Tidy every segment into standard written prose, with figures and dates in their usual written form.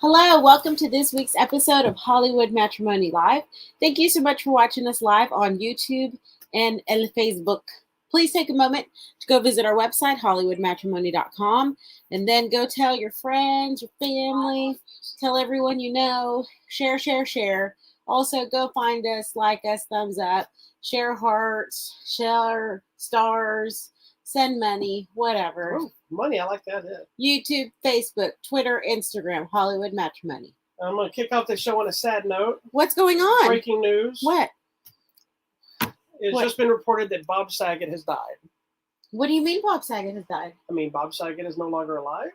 Hello, welcome to this week's episode of Hollywood Matrimony Live. Thank you so much for watching us live on YouTube and Facebook. Please take a moment to go visit our website, hollywoodmatrimony.com, and then go tell your friends, your family, tell everyone you know, share, share, share. Also, go find us, like us, thumbs up, share hearts, share stars, send money, whatever. Oh, money, I like that. Yeah. YouTube, Facebook, Twitter, Instagram, Hollywood Matrimony. I'm going to kick off the show on a sad note. What's going on? Breaking news. What? It's just been reported that Bob Saget has died. What do you mean Bob Saget has died? I mean, Bob Saget is no longer alive.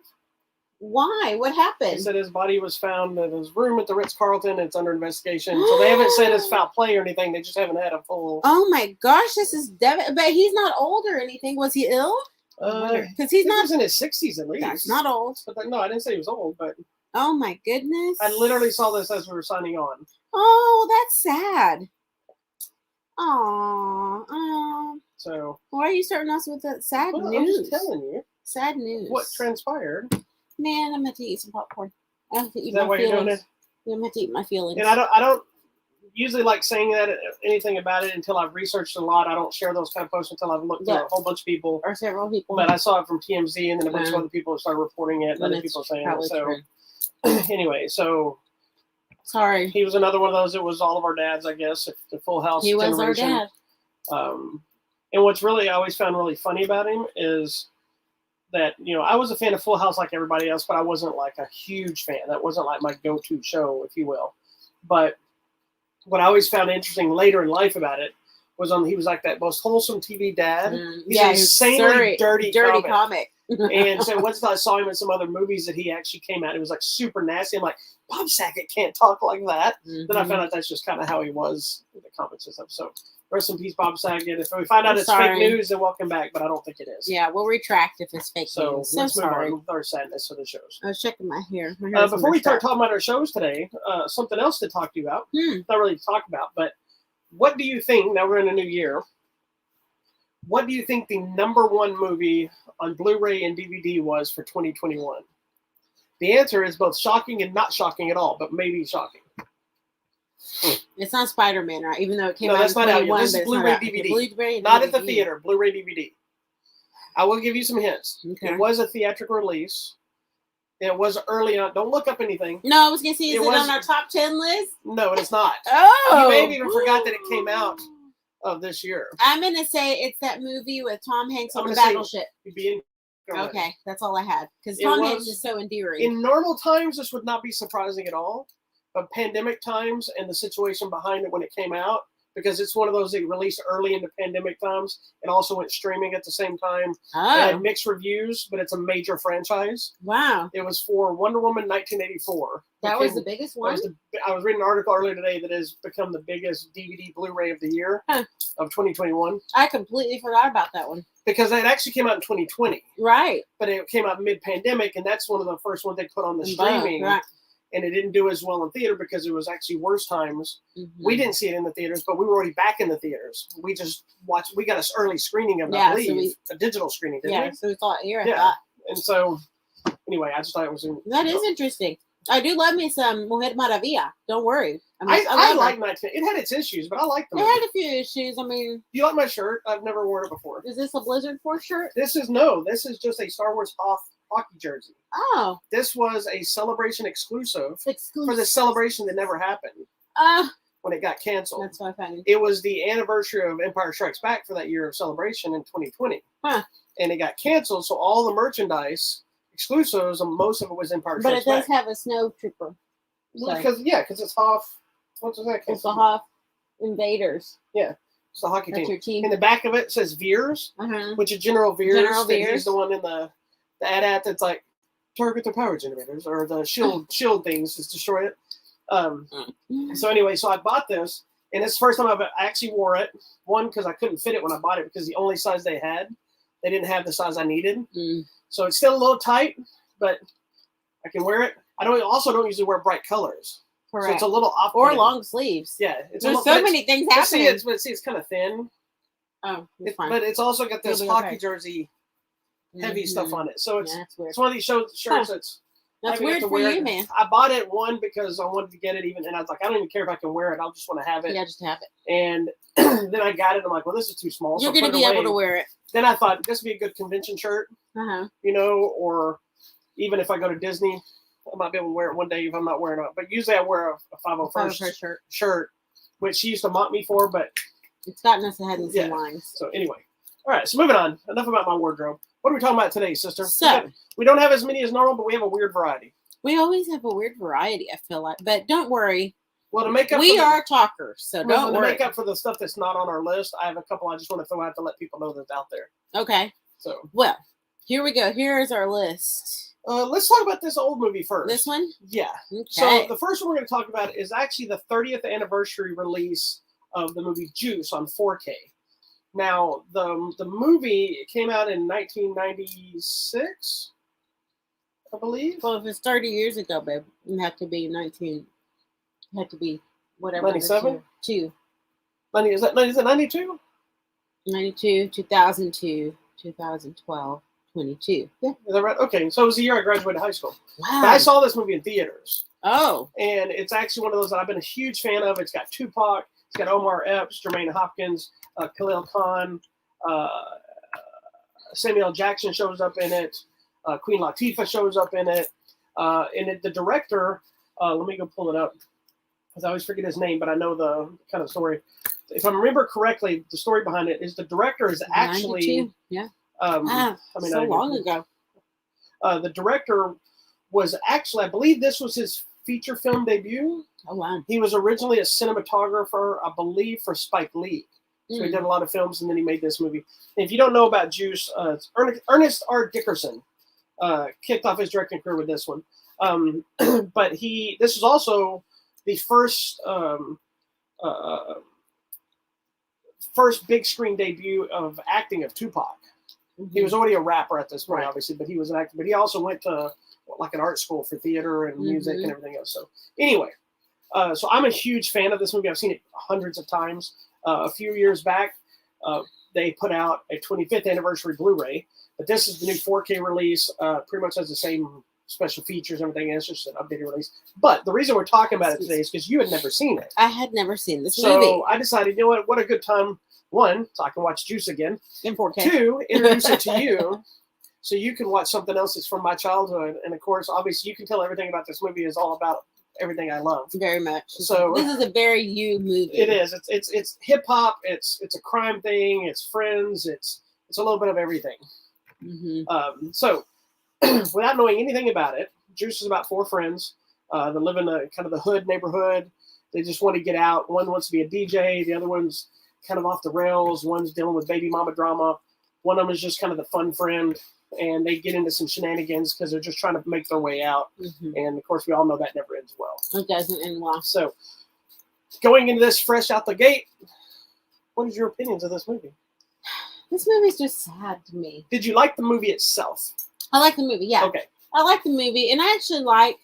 Why? What happened? They said his body was found in his room at the Ritz-Carlton. It's under investigation. So they haven't said it's foul play or anything. They just haven't had a full... Oh my gosh, this is but he's not old or anything. Was he ill? Because he's not... He was in his 60s at least. That's not old. But no, I didn't say he was old, but... Oh my goodness. I literally saw this as we were signing on. Oh, that's sad. Aww. So... Why are you starting us with that sad news? I'm just telling you. Sad news. What transpired. Man, I'm going to eat some popcorn. I have to eat Is that my why feelings. you're doing it? I'm going to eat my feelings. And I don't usually like saying anything about it until I've researched a lot. I don't share those kind of posts until I've looked at a whole bunch of people. Or several people. But I saw it from TMZ, and then a bunch of other people started reporting it, and other people saying it. So anyway, so sorry. He was another one of those. It was all of our dads, I guess, the Full House He was generation. our dad. And what's really I always found really funny about him is that, you know, I was a fan of Full House like everybody else, but I wasn't like a huge fan. That wasn't like my go-to show, if you will. But what I always found interesting later in life about it was he was like that most wholesome TV dad. He's an insanely dirty comic. And so once I saw him in some other movies that he actually came out, it was like super nasty. I'm like, Bob Saget can't talk like that. Then I found out that's just kind of how he was in the comics and stuff. So rest in peace, Bob Saget. If we find out it's fake news, then welcome back. But I don't think it is. Yeah, we'll retract if it's fake news. So let's sorry. move on with our sadness for the shows. I was checking my hair. Before we start talking about our shows today, something else to talk to you about. Not really to talk about, but what do you think, now we're in a new year, what do you think the #1 movie on Blu-ray and DVD was for 2021? The answer is both shocking and not shocking at all, but maybe shocking. It's not Spider-Man, right? Even though it came out that's in not out 21, yet. This is Blu-ray DVD. Blu-ray not DVD. at the theater, Blu-ray DVD. I will give you some hints. Okay. It was a theatrical release. It was early on. Don't look up anything. No, I was going to say, is it on our top 10 list? No, it's not. Oh! You may have even forgot that it came out of this year. I'm going to say it's that movie with Tom Hanks on the battleship. Okay, that's all I had. Because Tom Hanks is so endearing. In normal times, this would not be surprising at all. But pandemic times and the situation behind it when it came out, because it's one of those that released early in the pandemic times. It also went streaming at the same time. Oh. It had mixed reviews, but it's a major franchise. Wow. It was for Wonder Woman 1984. That was the biggest one? I was reading an article earlier today that has become the biggest DVD Blu-ray of the year of 2021. I completely forgot about that one. Because it actually came out in 2020. Right. But it came out mid-pandemic, and that's one of the first ones they put on the streaming. Right. And it didn't do as well in theater because it was actually worse times. We didn't see it in the theaters, but we were already back in the theaters. We just watched. We got an early screening of it, I believe, a digital screening, didn't we? Yeah, so we thought here. Yeah, and so anyway, I just thought it was. That is interesting. I do love me some Mujer Maravilla. Don't worry. I like 19. It had its issues, but I liked them. It had a few issues. I mean, do you like my shirt? I've never worn it before. Is this a Blizzard Force shirt? This is just a Star Wars hockey jersey. Oh. This was a Celebration exclusive for the celebration that never happened. When it got canceled. That's what I found. It was the anniversary of Empire Strikes Back for that year of Celebration in 2020. And it got canceled, so all the merchandise exclusives, most of it was Empire Strikes Back. But it does have a snow trooper. Because it's Hoff. What's that? It's the Hoff Invaders. Yeah. It's the hockey That's team. Your team. In the back of it says Veers, which is General Veers. General Veers. He's the one in the ad that's like, target the power generators, or the shield things, just destroy it. So anyway, so I bought this, and it's the first time I actually wore it. One, because I couldn't fit it when I bought it, because the only size they didn't have the size I needed. So it's still a little tight, but I can wear it. I don't usually wear bright colors. Correct. So it's a little off. Or long sleeves. Yeah. There's so many things happening. It's kind of thin. Oh, it's fine. But it's also got this hockey jersey heavy stuff on it. So it's one of these shirts that's That's I weird got to for wear you, it. man. I bought it, one, because I wanted to get it even, and I was like, I don't even care if I can wear it. I'll just want to have it. Yeah, just have it. And then I got it. I'm like, well, this is too small. You're so going to be able to wear it. Then I thought this would be a good convention shirt, you know, or even if I go to Disney, I might be able to wear it one day if I'm not wearing it. But usually I wear a 501st shirt, which she used to mock me for, but it's gotten us ahead in some lines. So anyway, all right. So moving on. Enough about my wardrobe. What are we talking about today, sister? So we don't have as many as normal, but we have a weird variety. We always have a weird variety, I feel like. But don't worry. Well, to make up we are talkers, so don't worry. To make up for the stuff that's not on our list, I have a couple I just want to throw out to let people know that's out there. Okay. So, well, here we go. Here is our list. Let's talk about this old movie first. This one? Yeah. Okay. So the first one we're going to talk about is actually the 30th anniversary release of the movie Juice on 4K. Now, the movie came out in 1996, I believe. Well, if it's 30 years ago, babe, it had to be had to be whatever. 97? 2. Is it 92? 92, 2002, 2012, 22. Yeah. Is that right? Okay, so it was the year I graduated high school. Wow. But I saw this movie in theaters. Oh. And it's actually one of those that I've been a huge fan of. It's got Tupac, it's got Omar Epps, Jermaine Hopkins, Khalil Khan, Samuel L. Jackson shows up in it, Queen Latifah shows up in it. The director, let me go pull it up, because I always forget his name, but I know the kind of story. If I remember correctly, the story behind it is the director is actually... 92? Yeah. So long ago. The director was actually, I believe this was his feature film debut. Oh, wow. He was originally a cinematographer, I believe, for Spike Lee. So he did a lot of films, and then he made this movie. And if you don't know about Juice, Ernest R. Dickerson kicked off his directing career with this one. But this is also the first first big screen debut of acting of Tupac. Mm-hmm. He was already a rapper at this point, obviously, but he was an actor. But he also went to like an art school for theater and music and everything else. So anyway, so I'm a huge fan of this movie. I've seen it hundreds of times. A few years back, they put out a 25th anniversary Blu-ray, but this is the new 4K release. Pretty much has the same special features and everything. It's just an updated release. But the reason we're talking about it today is because you had never seen it. I had never seen this movie. So I decided, you know what a good time. One, so I can watch Juice again. In 4K. 2, introduce it to you so you can watch something else that's from my childhood. And, of course, obviously, you can tell everything about this movie is all about everything I love. Very much. So this is a very you movie. It is. It's hip hop. It's a crime thing. It's friends. It's a little bit of everything. Mm-hmm. So without knowing anything about it, Juice is about 4 friends that live in a kind of the hood neighborhood. They just want to get out. One wants to be a DJ. The other one's kind of off the rails. One's dealing with baby mama drama. One of them is just kind of the fun friend. And they get into some shenanigans because they're just trying to make their way out. Mm-hmm. And, of course, we all know that never ends well. It doesn't end well. So, going into this fresh out the gate, what is your opinions of this movie? This movie's just sad to me. Did you like the movie itself? I like the movie, yeah. Okay. I like the movie, and I actually like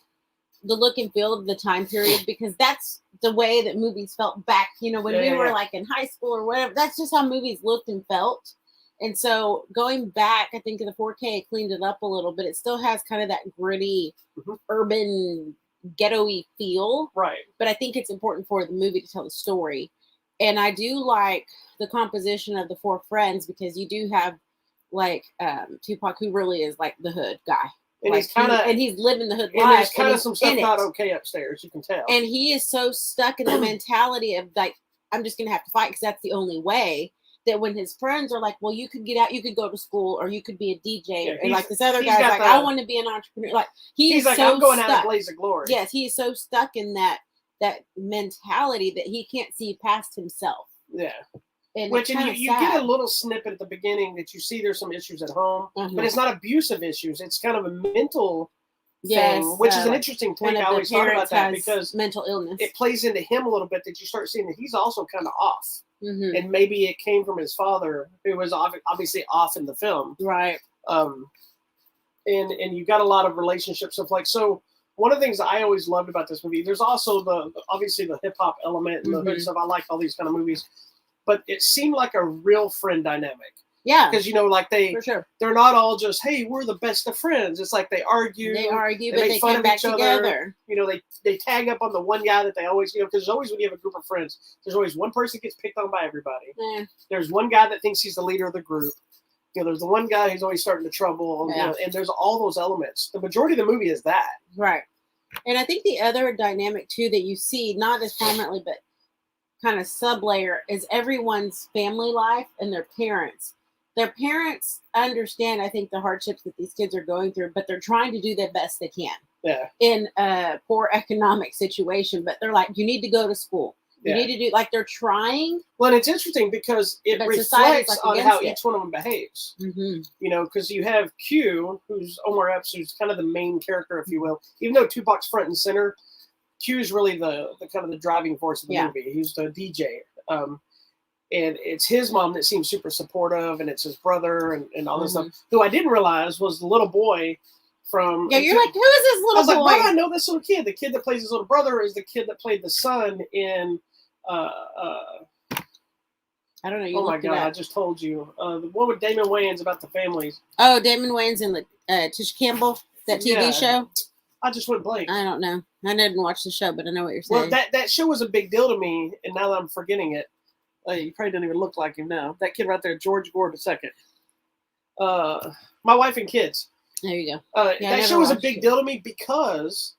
the look and feel of the time period because that's the way that movies felt back, when we were like in high school or whatever. That's just how movies looked and felt. And so going back, I think in the 4K, it cleaned it up a little, but it still has kind of that gritty, urban, ghetto-y feel. Right. But I think it's important for the movie to tell the story. And I do like the composition of the 4 friends because you do have like Tupac, who really is like the hood guy. And like, he's kind of, and he's living the hood life. And there's kind of some stuff not okay upstairs, you can tell. And he is so stuck in the mentality of like, I'm just gonna have to fight because that's the only way. That when his friends are like, well, you could get out, you could go to school, or you could be a DJ, and like this other guy's like, I want to be an entrepreneur. Like he's like, so I'm going out in a blaze of glory. Yes, he is so stuck in that mentality that he can't see past himself. Yeah. And which you get a little snippet at the beginning that you see there's some issues at home, but it's not abusive issues. It's kind of a mental thing, which is an interesting take. I always thought about that because mental illness. It plays into him a little bit that you start seeing that he's also kind of off. Mm-hmm. And maybe it came from his father, who was obviously off in the film. Right. And you got a lot of relationships of like, so one of the things I always loved about this movie, there's also obviously the hip hop element and the hood stuff. I like all these kind of movies, but it seemed like a real friend dynamic. Yeah. Because, you know, like For sure. they're not all just, hey, we're the best of friends. It's like they argue. They argue, they but make they fun come of back each other. together. You know, they tag up on the one guy that they always, you know, because there's always, when you have a group of friends, there's always one person gets picked on by everybody. There's one guy that thinks he's the leader of the group. You know, there's the one guy who's always starting to trouble. You know, and there's all those elements. The majority of the movie is that. Right. And I think the other dynamic, too, that you see, not as prominently, but kind of sub-layer, is everyone's family life and their parents. Their parents understand, I think, the hardships that these kids are going through, but they're trying to do the best they can in a poor economic situation. But they're like, you need to go to school. You need to do, like, they're trying. Well, and it's interesting because it reflects on how each one of them behaves. You know, because you have Q, who's Omar Epps, who's kind of the main character, if you will. Even though Tupac's front and center, Q is really the kind of the driving force of the movie. He's the DJ. And it's his mom that seems super supportive, and it's his brother and all this stuff, who I didn't realize was the little boy from... Yeah, you're like, who is this little boy? I was like, why do I know this little kid? The kid that plays his little brother is the kid that played the son in... I don't know. Oh my God! I just told you the one with Damon Wayans about the families. Oh, Damon Wayans and Tish Campbell, that TV show. I just went blank. I don't know. I didn't watch the show, but I know what you're saying. Well, that show was a big deal to me, and now that I'm forgetting it, you probably don't even look like him now. That kid right there, George Gord II. My Wife and Kids. There you go. That show was a big deal to me because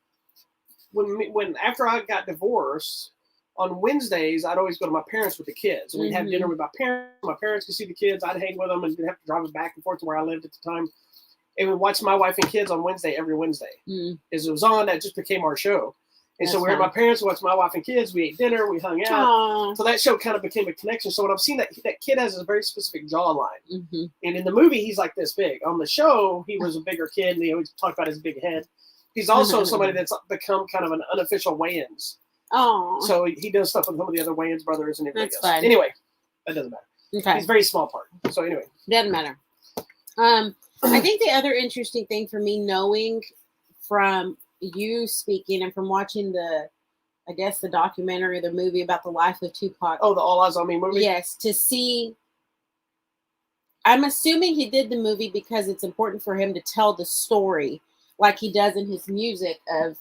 when after I got divorced. On Wednesdays, I'd always go to my parents with the kids. And we'd have dinner with my parents. My parents could see the kids. I'd hang with them and have to drive them back and forth to where I lived at the time. And we'd watch My Wife and Kids on Wednesday, every Wednesday. As it was on, that just became our show. And so we were at my parents, watched My Wife and Kids. We ate dinner. We hung out. Aww. So that show kind of became a connection. So when I've seen that kid has a very specific jawline. And in the movie, he's like this big. On the show, he was a bigger kid. And he always talked about his big head. He's also somebody that's become kind of an unofficial Wayans. Oh, so he does stuff with some of the other Wayans brothers and everything else. Fine. Anyway, that doesn't matter. Okay, he's a very small part. So anyway, doesn't matter. I think the other interesting thing for me, knowing from you speaking and from watching the documentary, the movie about the life of Tupac. Oh, the All Eyes on Me movie. Yes, to see. I'm assuming he did the movie because it's important for him to tell the story, like he does in his music of.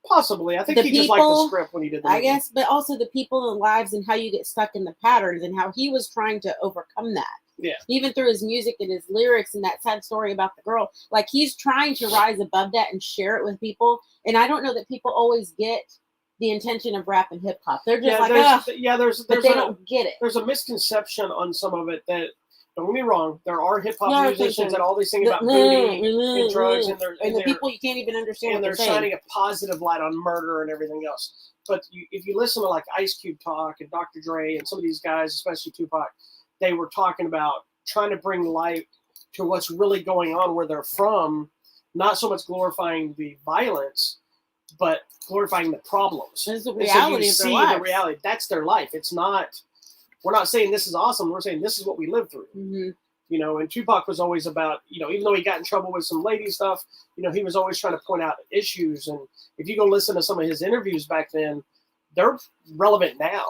Possibly. I think he just liked the script when he did the movie. I guess, but also the people and lives and how you get stuck in the patterns and how he was trying to overcome that. Yeah. Even through his music and his lyrics and that sad story about the girl. Like, he's trying to rise above that and share it with people. And I don't know that people always get the intention of rap and hip hop. They're just but they don't get it. There's a misconception on some of it that, don't get me wrong, there are hip hop musicians that always sing about booty and drugs, and the people you can't even understand. And they're shining a positive light on murder and everything else. But if you listen to like Ice Cube talk and Dr. Dre and some of these guys, especially Tupac, they were talking about trying to bring light to what's really going on where they're from, not so much glorifying the violence, but glorifying the problems. It's the reality of their life. The reality. That's their life. It's not. We're not saying this is awesome. We're saying this is what we live through. You know, and Tupac was always about, you know, even though he got in trouble with some lady stuff, you know, he was always trying to point out issues. And if you go listen to some of his interviews back then, they're relevant now.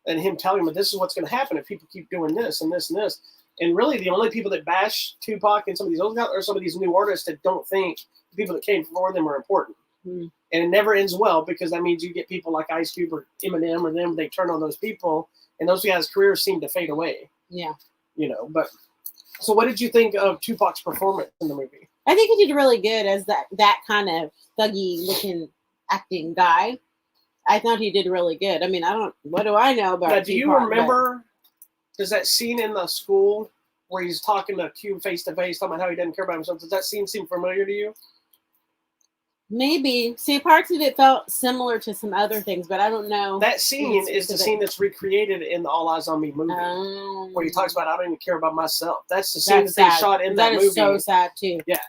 And him telling them this is what's going to happen if people keep doing this and this and this. And really the only people that bash Tupac and some of these old guys are some of these new artists that don't think the people that came before them are important. And it never ends well, because that means you get people like Ice Cube or Eminem or them, they turn on those people. And those guys' careers seem to fade away. Yeah. You know, but so what did you think of Tupac's performance in the movie? I think he did really good as that kind of thuggy looking acting guy. I thought he did really good. I mean, what do I know about Tupac? Do you remember, does that scene in the school where he's talking to Cube face to face, talking about how he doesn't care about himself, does that scene seem familiar to you? Maybe. See, parts of it felt similar to some other things, but I don't know. That scene is the scene that's recreated in the All Eyes on Me movie, where he talks about, I don't even care about myself. That's the scene that they shot in that movie. That is so sad, too. Yeah.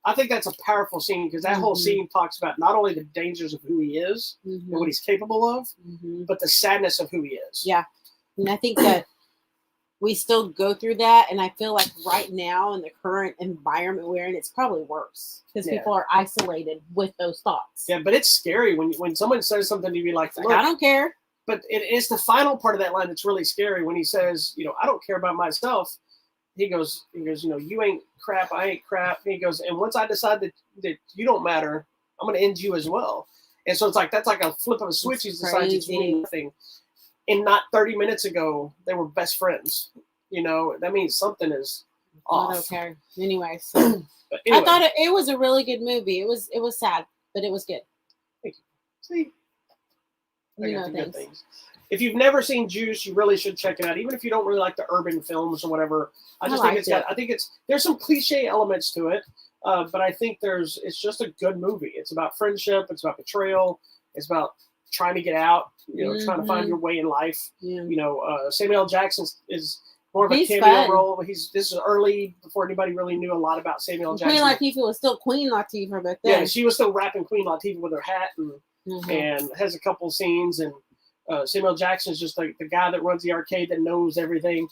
I think that's a powerful scene, because that whole scene talks about not only the dangers of who he is and what he's capable of, but the sadness of who he is. Yeah. And I think that we still go through that, and I feel like right now in the current environment we're in, it's probably worse because people are isolated with those thoughts. Yeah, but it's scary when someone says something to be like, look, I don't care. But it's the final part of that line that's really scary when he says, you know, I don't care about myself. he goes, you ain't crap, I ain't crap. He goes, and once I decide that you don't matter, I'm going to end you as well. And so it's like, that's like a flip of a switch. He's decided it's meaning nothing. And not 30 minutes ago, they were best friends. That means something is off. Okay. Anyway, so I thought it was a really good movie. It was sad, but it was good. Thank you. See, I got the good things. If you've never seen Juice, you really should check it out. Even if you don't really like the urban films or whatever, I think there's some cliche elements to it, but I think it's just a good movie. It's about friendship. It's about betrayal. It's about trying to get out. Trying to find your way in life. Yeah. Samuel L. Jackson is more of a cameo role. This is early before anybody really knew a lot about Samuel L. Jackson. Queen Latifah was still Queen Latifah back then. Yeah, she was still rapping Queen Latifah with her hat and has a couple scenes. And Samuel L. Jackson is just like the guy that runs the arcade that knows everything.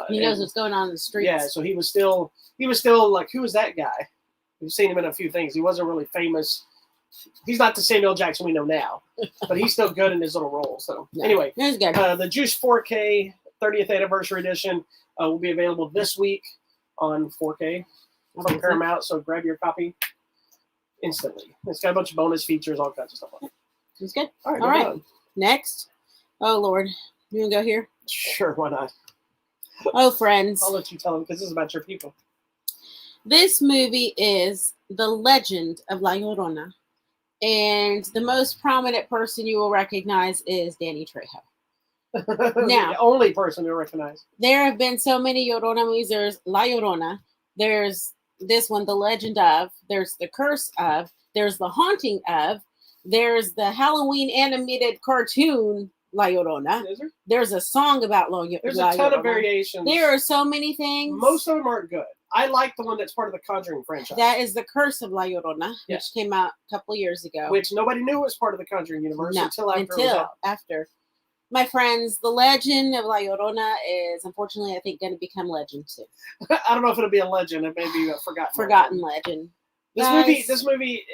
He knows what's going on in the streets. Yeah, so he was still like, who is that guy? We've seen him in a few things. He wasn't really famous. He's not the Samuel L. Jackson we know now, but he's still good in his little role. So anyway, the Juice 4K 30th anniversary edition will be available this week on 4K from Paramount. So grab your copy instantly. It's got a bunch of bonus features, all kinds of stuff on it. It's good. All right. Next. Oh, Lord. You want to go here? Sure, why not? Oh, friends. I'll let you tell them because this is about your people. This movie is The Legend of La Llorona. And the most prominent person you will recognize is Danny Trejo. Now, the only person you'll recognize. There have been so many Llorona movies. There's La Llorona. There's this one, The Legend of. There's The Curse of. There's The Haunting of. There's the Halloween animated cartoon La Llorona. There's a song about La Llorona. There's a ton of variations. There are so many things. Most of them aren't good. I like the one that's part of the Conjuring franchise. That is The Curse of La Llorona, which came out a couple of years ago. Which nobody knew was part of the Conjuring universe until after. My friends, The Legend of La Llorona is, unfortunately, I think, going to become legend too. I don't know if it'll be a legend. It may be a forgotten legend. This movie.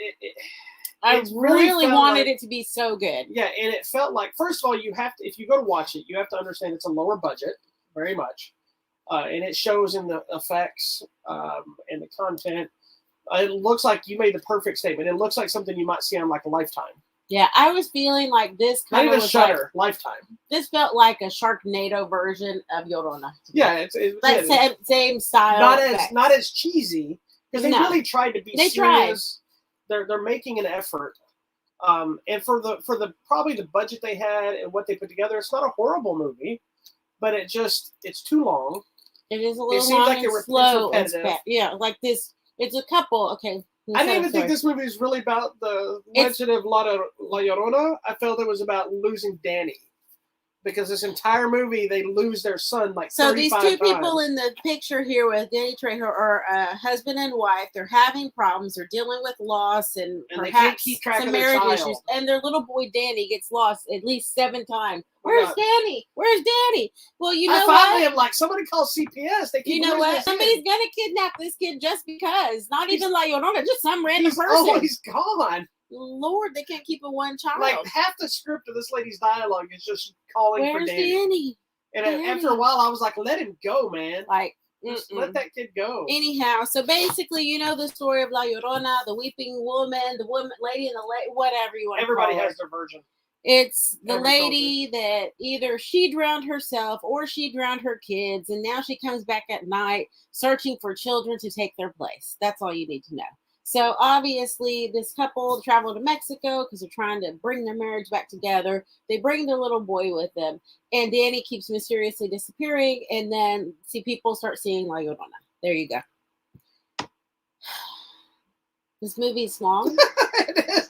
I really wanted it to be so good. Yeah, and it felt like, first of all, if you go to watch it, you have to understand it's a lower budget, very much. And it shows in the effects and the content. It looks like you made the perfect statement. It looks like something you might see on like a Lifetime. Yeah, I was feeling like this kind of Shudder, Lifetime. This felt like a Sharknado version of Llorona. Yeah, same style. Not as cheesy because they really tried to be serious. They're making an effort. And for the probably the budget they had and what they put together, it's not a horrible movie, but it's too long. It is a little long and slow. Yeah, like this. It's a couple. Okay. I didn't even think this movie was really about the Legend of La Llorona. I felt it was about losing Danny. Because this entire movie, they lose their son like 35 times. So these two people in the picture here with Danny Trejo are a husband and wife. They're having problems. They're dealing with loss and perhaps some marriage issues. And their little boy Danny gets lost at least 7 times. Where's Danny? Where's Danny? Well, you know what? I finally am like, somebody call CPS. They keep what? Somebody's going to kidnap this kid just because. Not even La Llorona, just some random person. Oh, he's gone. Lord, they can't keep a one child. Like half the script of this lady's dialogue is just calling for Danny. And after a while, I was like, "Let him go, man! Like, just let that kid go." Anyhow, so basically, you know the story of La Llorona, the weeping woman, lady in the whatever you want to call her. Everybody has their version. It's the lady that either she drowned herself or she drowned her kids, and now she comes back at night searching for children to take their place. That's all you need to know. So obviously this couple travel to Mexico because they're trying to bring their marriage back together. They bring their little boy with them, and Danny keeps mysteriously disappearing, and then people start seeing La Llorona. There you go. This movie is long.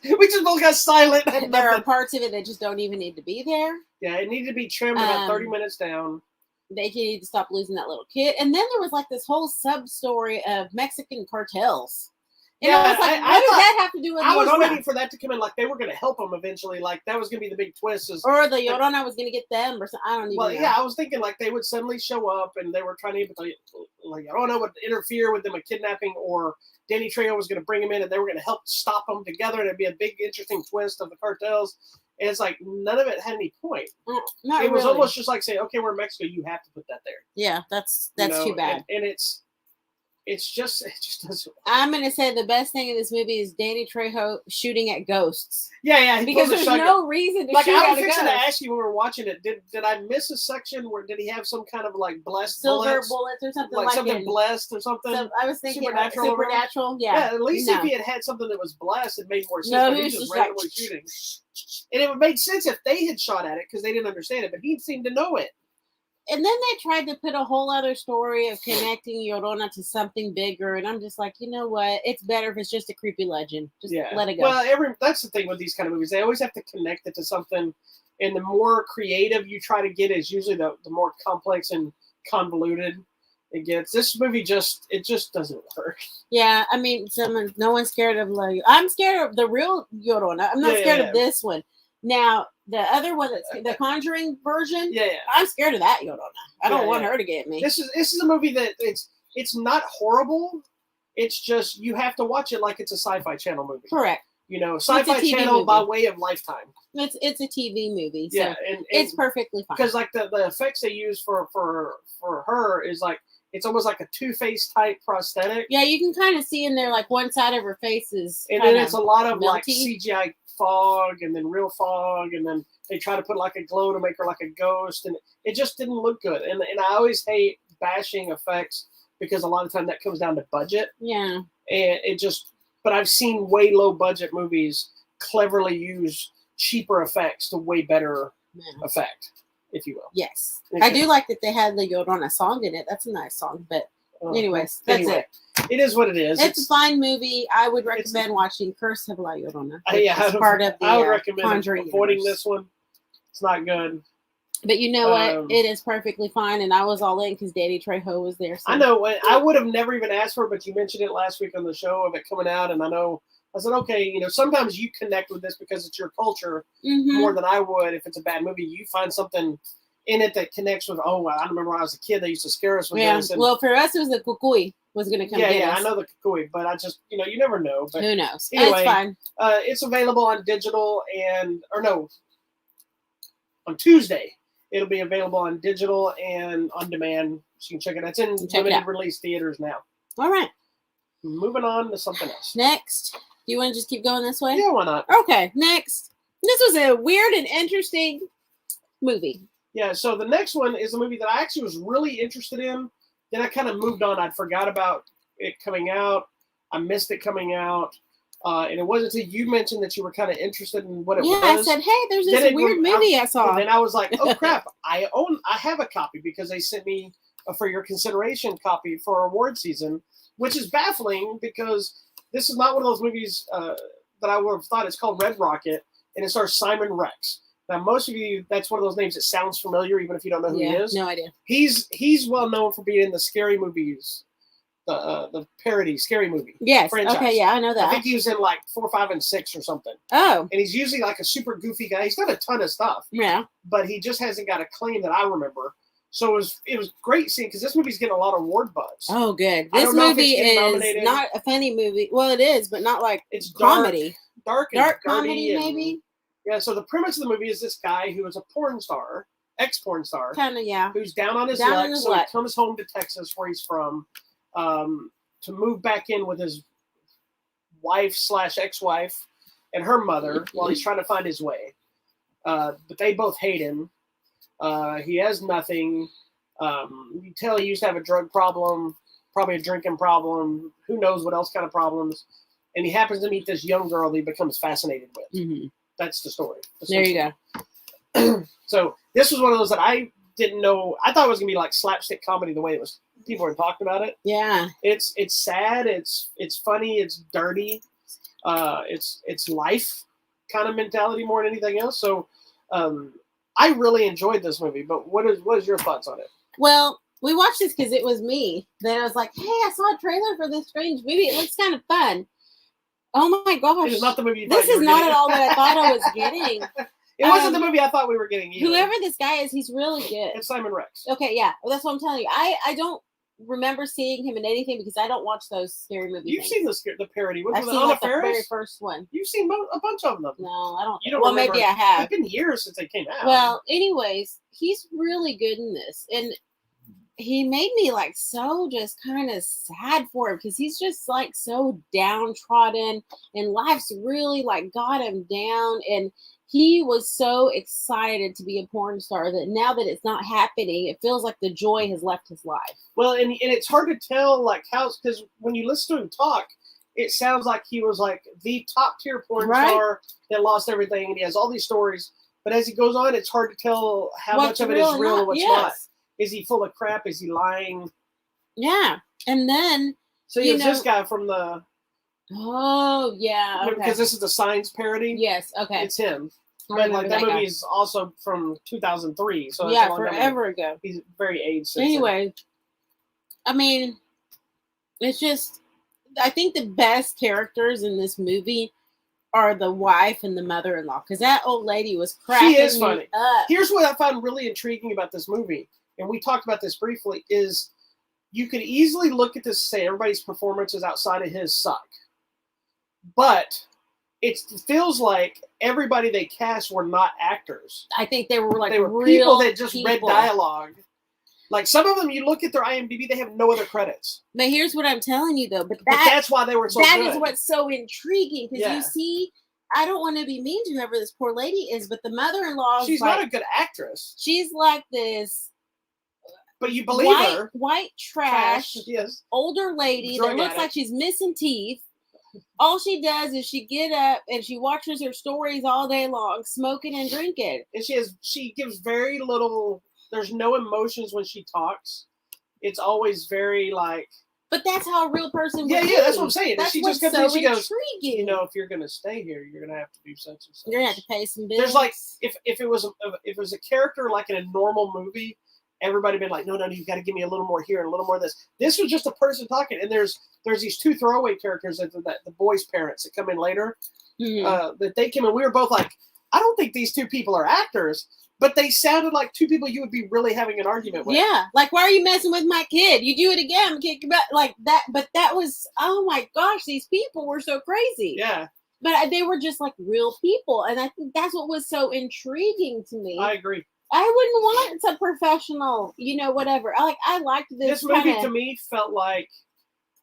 We just both got silent. There are parts of it that just don't even need to be there. Yeah, it needed to be trimmed about 30 minutes down. They need to stop losing that little kid. And then there was like this whole sub-story of Mexican cartels. And I was like, what does that have to do with I was Llorona? waiting for that to come in. Like, they were going to help them eventually. Like, that was going to be the big twist. Or the Llorona was going to get them or something. I don't even know. Yeah, I was thinking, like, they would suddenly show up and they were trying to, like, Llorona would interfere with them a kidnapping, or Danny Trejo was going to bring them in and they were going to help stop them together. And it'd be a big, interesting twist of the cartels. And it's like none of it had any point. Not it was really. almost just like saying, okay, we're in Mexico, you have to put that there. Yeah, that's too bad. And it just doesn't. I'm gonna say the best thing in this movie is Danny Trejo shooting at ghosts. Yeah, because there's no reason to shoot I at was a fixing ghost. to ask you when we were watching it. Did I miss a section where did he have some kind of like blessed silver bullets or something like something blessed or something? So I was thinking supernatural. Yeah, at least if he had something that was blessed, it made more sense. No, but he was was just just randomly shooting, and it would make sense if they had shot at it because they didn't understand it, but he seemed to know it. And then they tried to put a whole other story of connecting Llorona to something bigger, and I'm just like, you know what? It's better if it's just a creepy legend. Just let it go. Well, that's the thing with these kind of movies. They always have to connect it to something, and the more creative you try to get is usually the more complex and convoluted it gets. This movie just doesn't work. Yeah, I mean, no one's scared of I'm scared of the real Llorona. I'm not scared of this one. Now, the other one, that's the Conjuring version, I'm scared of that Llorona. I don't want her to get me. This is a movie that it's not horrible. It's just you have to watch it like it's a Sci-Fi Channel movie. Correct. Sci-Fi Channel movie. By way of Lifetime. It's a TV movie. So yeah, and it's perfectly fine. Because like the effects they use for her is like it's almost like a Two-Face type prosthetic. Yeah, you can kind of see in there like one side of her face is. And then it's a lot of like CGI fog and then real fog, and then they try to put like a glow to make her like a ghost, and it just didn't look good. And I always hate bashing effects because a lot of time that comes down to budget. Yeah. And but I've seen way low budget movies cleverly use cheaper effects to way better effect, if you will. Yes. Okay. I do like that they had the Llorona song in it. That's a nice song. But anyways, that's it. It is what it is. It's a fine movie. I would recommend watching Curse of La Llorona. Part of the I would recommend Conjuring avoiding universe. This one. It's not good. But you know what? It is perfectly fine, and I was all in because Danny Trejo was there. So. I know. I would have never even asked for it, but you mentioned it last week on the show of it coming out, and I said, okay, sometimes you connect with this because it's your culture more than I would if it's a bad movie. You find something in it that connects with, I remember when I was a kid, they used to scare us with this. And, well, for us, it was the Cucuy was going to come get us. I know the Cucuy, but I just, you never know. But who knows? Anyway, it's fine. It's available on digital on Tuesday. It'll be available on digital and on demand. So you can check it out. It's in limited release theaters now. All right. Moving on to something else. Next. Do you want to just keep going this way? Yeah, why not? Okay, next. This was a weird and interesting movie. Yeah, so the next one is a movie that I actually was really interested in. Then I kind of moved on. I'd forgot about it coming out. I missed it coming out. And it wasn't until you mentioned that you were kind of interested in what it was. Yeah, I said, hey, there's this weird movie I saw. And then I was like, oh, crap. I have a copy because they sent me a for your consideration copy for award season, which is baffling because this is not one of those movies that I would have thought. It's called Red Rocket, and it stars Simon Rex. Now, most of you, that's one of those names that sounds familiar, even if you don't know who he is. No idea. He's well known for being in the scary movies, the parody scary movie. Yes. Franchise. Okay. Yeah, I know that. I think he was in like 4, 5, and 6 or something. Oh. And he's usually like a super goofy guy. He's done a ton of stuff. Yeah. But he just hasn't got a claim that I remember. So it was great seeing because this movie's getting a lot of award buzz. Oh, good. This movie is not a funny movie. Well, it is, but not like it's comedy. Dark comedy, maybe. Yeah. So the premise of the movie is this guy who is a porn star, ex-porn star, kind of who's down on his luck. So he comes home to Texas, where he's from, to move back in with his wife/ex-wife and her mother while he's trying to find his way. But they both hate him. He has nothing. You can tell he used to have a drug problem, probably a drinking problem. Who knows what else kind of problems. And he happens to meet this young girl that he becomes fascinated with. Mm-hmm. That's the story. There you go. So this was one of those that I didn't know. I thought it was going to be like slapstick comedy the way it was. People were talking about it. Yeah. It's sad. It's funny. It's dirty. It's life kind of mentality more than anything else. So I really enjoyed this movie. But what is your thoughts on it? Well, we watched this because it was me. Then I was like, hey, I saw a trailer for this strange movie. It looks kind of fun. Oh my gosh. It's not the movie this is not at all what I thought I was getting. It wasn't the movie I thought we were getting either. Whoever this guy is, he's really good. It's Simon Rex. Okay, yeah. Well, that's what I'm telling you. I don't remember seeing him in anything because I don't watch those scary movies. You've seen the parody. I've seen Anna the very first one. You've seen a bunch of them. No, I don't. You don't well, remember. Maybe I have. It's been years since they came out. Well, anyways, he's really good in this, and he made me like so just kind of sad for him because he's just like so downtrodden, and life's really like got him down, and he was so excited to be a porn star that now that it's not happening, it feels like the joy has left his life. Well, and it's hard to tell like how, because when you listen to him talk, it sounds like he was like the top tier porn star that lost everything, and he has all these stories. But as he goes on, it's hard to tell how much of it is real and what's not. Is he full of crap? Is he lying? Yeah. And then so there's this guy from the Oh yeah. Okay. Because this is the Signs parody. Yes, okay. It's him. But like that movie is also from 2003. So yeah, forever ago. He's very age sensitive. Anyway, I mean, it's just I think the best characters in this movie are the wife and the mother-in-law, because that old lady was cracking She is funny. me up. Here's what I found really intriguing about this movie, and we talked about this briefly, is you could easily look at this and say everybody's performances outside of his suck. But it feels like everybody they cast were not actors. I think they were like real people that just read dialogue. Like some of them, you look at their IMDb, they have no other credits. But here's what I'm telling you, though. But that's why they were so good. That is what's so intriguing, because you see, I don't want to be mean to whoever this poor lady is, but the mother-in-law, she's not a good actress. She's like this, but you believe her, white trash, yes, older lady that looks like she's missing teeth. All she does is she get up and she watches her stories all day long, smoking and drinking. And she gives very little. There's no emotions when she talks. It's always very like. But that's how a real person would be. Yeah, that's what I'm saying. That's she what's just so she goes, intriguing. you know, if you're going to stay here, you're going to have to do such and such. You're going to have to pay some bills. There's like, if it was a character like in a normal movie, everybody been like, no, you got to give me a little more here and a little more of this. This was just a person talking, and there's these two throwaway characters that the boys' parents that come in later, that they came in. We were both like, I don't think these two people are actors. But they sounded like two people you would be really having an argument with. Yeah, like, why are you messing with my kid? You do it again, kick back, like that. But that was, oh my gosh, these people were so crazy. Yeah. But they were just like real people, and I think that's what was so intriguing to me. I agree. I wouldn't want some professional, whatever. I liked this. This movie to me felt like.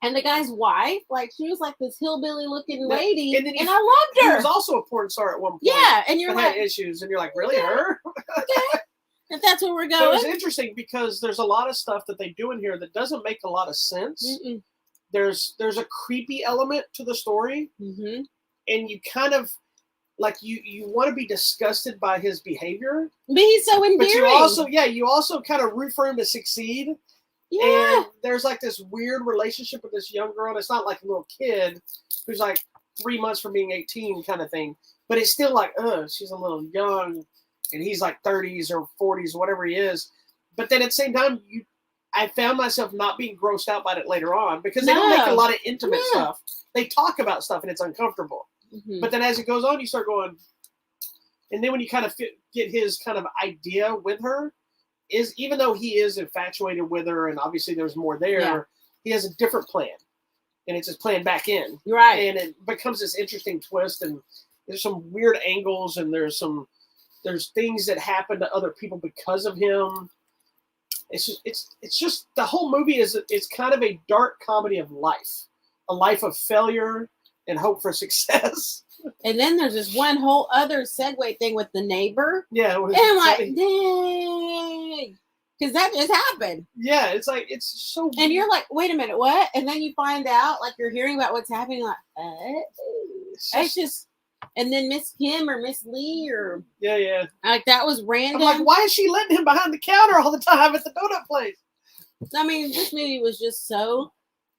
And the guy's wife, like, she was like this hillbilly-looking lady, and I loved her. She was also a porn star at one point. Yeah, and you're like, had issues, and you're like, really, her? Okay. If that's what we're going. But it was interesting because there's a lot of stuff that they do in here that doesn't make a lot of sense. Mm-mm. There's a creepy element to the story, and you kind of like you want to be disgusted by his behavior, but he's so endearing. But you also kind of root for him to succeed. Yeah. And there's like this weird relationship with this young girl. And it's not like a little kid who's like 3 months from being 18 kind of thing. But it's still like, she's a little young and he's like 30s or 40s, whatever he is. But then at the same time, I found myself not being grossed out by it later on because they don't make a lot of intimate stuff. They talk about stuff and it's uncomfortable. Mm-hmm. But then as it goes on, you start going, and then when you kind of get his kind of idea with her, is even though he is infatuated with her and obviously there's more there, he has a different plan. And it's just playing back in. Right. And it becomes this interesting twist and there's some weird angles and there's things that happen to other people because of him. It's just the whole movie it's kind of a dark comedy of life. A life of failure and hope for success. And then there's this one whole other segue thing with the neighbor. Yeah. And I'm like, dang. Because that just happened. Yeah, it's like, it's so And you're like, wait a minute, what? And then you find out, like, you're hearing about what's happening, like, it's just, and then Miss Kim or Miss Lee or. Yeah. Like, that was random. I'm like, why is she letting him behind the counter all the time at the donut place? I mean, this movie was just so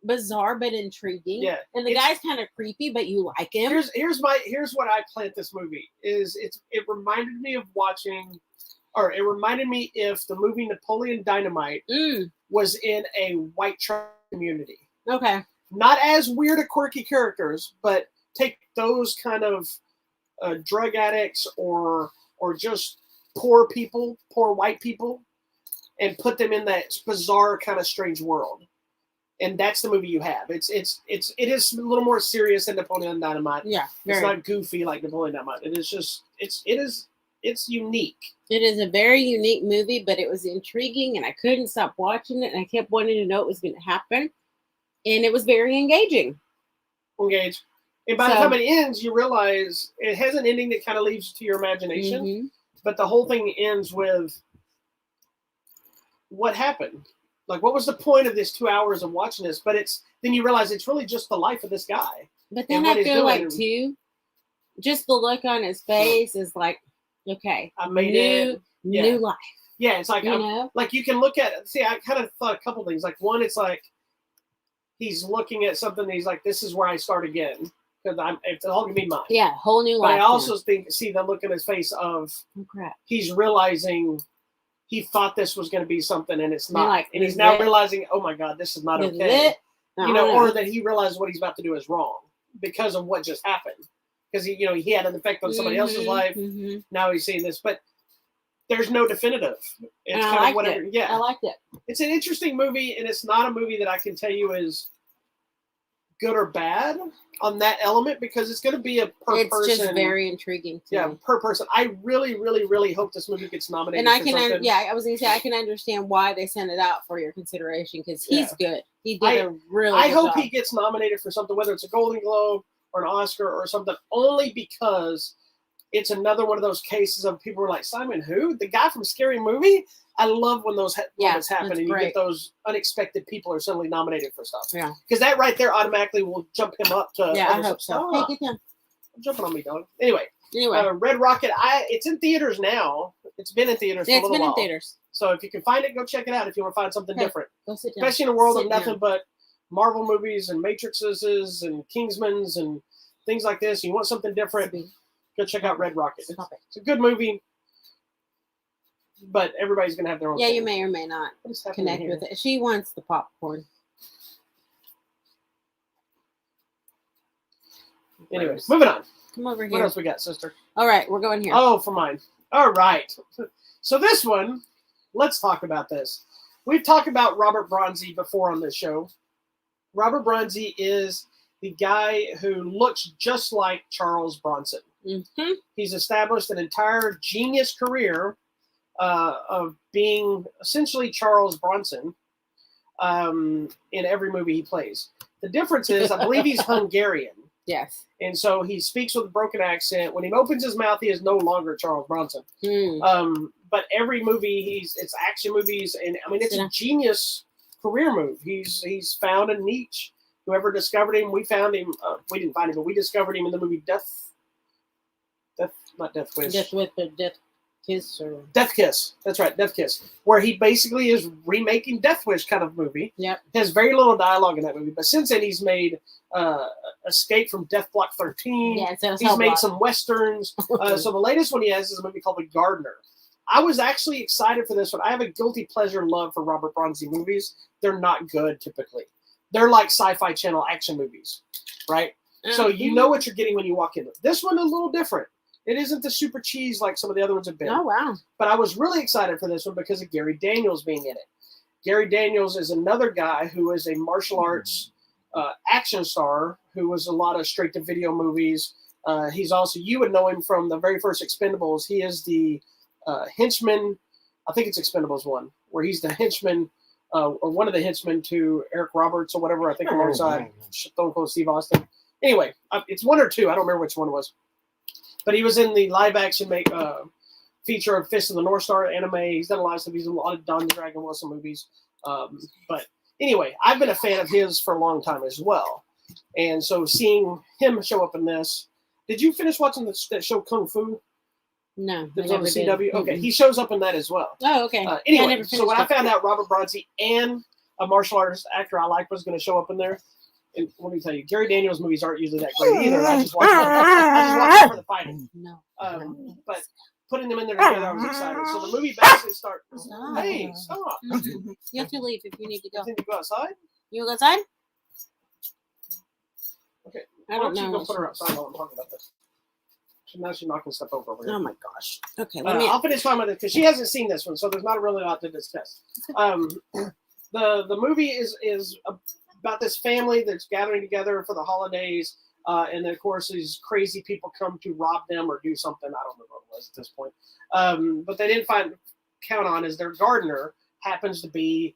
bizarre but intriguing. Yeah. And the guy's kind of creepy, but you like him. Here's what I plant this movie is it reminded me of watching, or it reminded me if the movie Napoleon Dynamite was in a white trash community. Okay. Not as weird or quirky characters, but take those kind of drug addicts or just poor white people, and put them in that bizarre kind of strange world. and that's the movie you have. It is a little more serious than Napoleon Dynamite. Yeah, it's not goofy like Napoleon Dynamite. It is just it's unique. It is a very unique movie, but it was intriguing, and I couldn't stop watching it, and I kept wanting to know what was going to happen, and it was very engaging. Engage. And by the time it ends, you realize it has an ending that kind of leaves to your imagination. Mm-hmm. But the whole thing ends with what happened. Like, what was the point of this 2 hours of watching this? But then you realize it's really just the life of this guy. But then I feel like, too, just the look on his face is like, okay, I made new life. Yeah, it's like, like you can look at, see, I kind of thought a couple things. Like, one, it's like he's looking at something and he's like, this is where I start again. Because it's all going to be mine. Yeah, whole new life. But I also see the look in his face of he's realizing he thought this was going to be something and it's not. And he's now realizing, oh my God, this is not okay. Or that he realized what he's about to do is wrong because of what just happened. Because he had an effect on somebody else's life. Mm-hmm. Now he's seeing this, but there's no definitive. It's kind of whatever. Yeah, I liked it. It's an interesting movie, and it's not a movie that I can tell you is good or bad on that element because it's going to be a per person. It's just very intriguing. Per person. I really, really, really hope this movie gets nominated. And I can, I was going to say I can understand why they sent it out for your consideration because he's good. He did a really. I hope job. He gets nominated for something, whether it's a Golden Globe or an Oscar or something, only because it's another one of those cases of people were like, Simon, who? The guy from Scary Movie? I love when those moments happen and you get those unexpected people are suddenly nominated for stuff. Yeah. Because that right there automatically will jump him up to. Yeah, I hope so. Hey, get down. Jumping on me, dog. Anyway, Red Rocket. It's in theaters now. It's been in theaters for a little while. It's been in theaters. So if you can find it, go check it out. If you want to find something different, go sit down. Especially in a world of nothing but Marvel movies and Matrixes and Kingsmans and things like this. You want something different? Go check out Red Rocket. It's a good movie. But everybody's going to have their own thing. You may or may not connect with it. She wants the popcorn. Anyways, moving on. Come over here. What else we got, sister? All right, we're going here. Oh, for mine. All right. So this one, let's talk about this. We've talked about Robert Bronzi before on this show. Robert Bronzi is the guy who looks just like Charles Bronson. Mm-hmm. He's established an entire genius career of being essentially Charles Bronson in every movie he plays. The difference is, I believe he's Hungarian. Yes. And so he speaks with a broken accent. When he opens his mouth, he is no longer Charles Bronson. But every movie, it's action movies, and I mean, it's a genius career move. He's found a niche. Whoever discovered him, we found him. We didn't find him, but we discovered him in the movie Death Wish. Death Kiss. That's right, Death Kiss. Where he basically is remaking Death Wish kind of movie. Yep. Has very little dialogue in that movie, but since then he's made Escape from Death Block 13. Yeah, he's made some westerns. So the latest one he has is a movie called The Gardener. I was actually excited for this one. I have a guilty pleasure love for Robert Bronzi movies. They're not good typically. They're like Sci-Fi Channel action movies, right? So you know what you're getting when you walk in. This one is a little different. It isn't the super cheese like some of the other ones have been. Oh, wow. But I was really excited for this one because of Gary Daniels being in it. Gary Daniels is another guy who is a martial arts action star who was a lot of straight-to-video movies. He's also, you would know him from the very first Expendables. He is the henchman, I think it's Expendables 1, where he's the henchman, or one of the henchmen to Eric Roberts or whatever, I think alongside Stone Cold Steve Austin. Anyway, it's 1 or 2. I don't remember which one it was. But he was in the live-action feature of Fist of the North Star anime. He's done a lot of stuff. He's in a lot of Dungeons & Dragons Wilson movies. But anyway, I've been a fan of his for a long time as well. And so seeing him show up in this. Did you finish watching that show Kung Fu? No. That was on the CW? Okay, he shows up in that as well. Oh, okay. Anyway, so when I found out Robert Bronzi and a martial artist actor I like was going to show up in there, and let me tell you, Gary Daniels movies aren't usually that great either. I just watch them for the fighting. No. But putting them in there together, I was excited. So the movie basically starts. Hey, stop! You have to leave if you need to go. You need to go outside. You go outside? Okay. I don't know. You go put her outside while I'm talking about this. So now she's knocking stuff over here. Oh my gosh. Okay. I'll finish talking about this because she hasn't seen this one, so there's not really a lot to discuss. The movie is about this family that's gathering together for the holidays. And then, of course, these crazy people come to rob them or do something. I don't know what it was at this point. But they didn't count on is their gardener happens to be,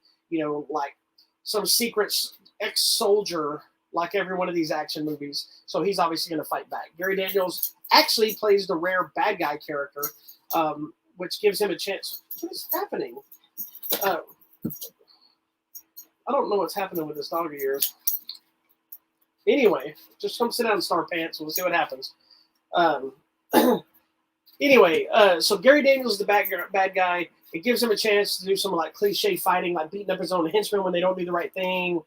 like some secret ex-soldier, like every one of these action movies. So he's obviously going to fight back. Gary Daniels actually plays the rare bad guy character, which gives him a chance. What is happening? I don't know what's happening with this dog of yours. Anyway, just come sit down and Star Pants. We'll see what happens. Anyway, so Gary Daniels is the bad guy. It gives him a chance to do some like cliche fighting, like beating up his own henchmen when they don't do the right thing.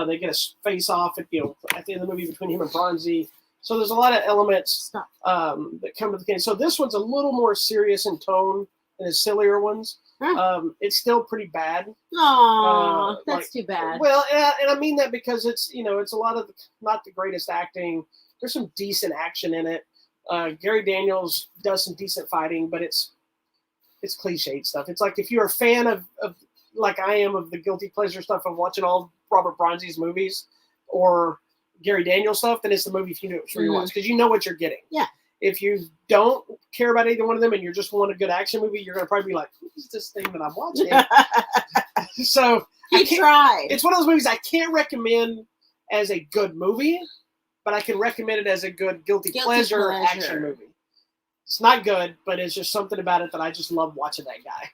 They get a face off at the end of the movie between him and Bronzy. So there's a lot of elements that come to the game. So this one's a little more serious in tone than his sillier ones. It's still pretty bad. Aw, that's too bad. Well, and I mean that because it's it's a lot of not the greatest acting. There's some decent action in it. Gary Daniels does some decent fighting, but it's cliched stuff. It's like if you're a fan of like I am of the guilty pleasure stuff of watching all Robert Bronzy's movies or Gary Daniels stuff, then it's the movie for you to watch because you know what you're getting. Yeah. If you don't care about either one of them and you just want a good action movie, you're going to probably be like, what is this thing that I'm watching? So he tried. It's one of those movies I can't recommend as a good movie, but I can recommend it as a good guilty pleasure action movie. It's not good, but it's just something about it that I just love watching that guy.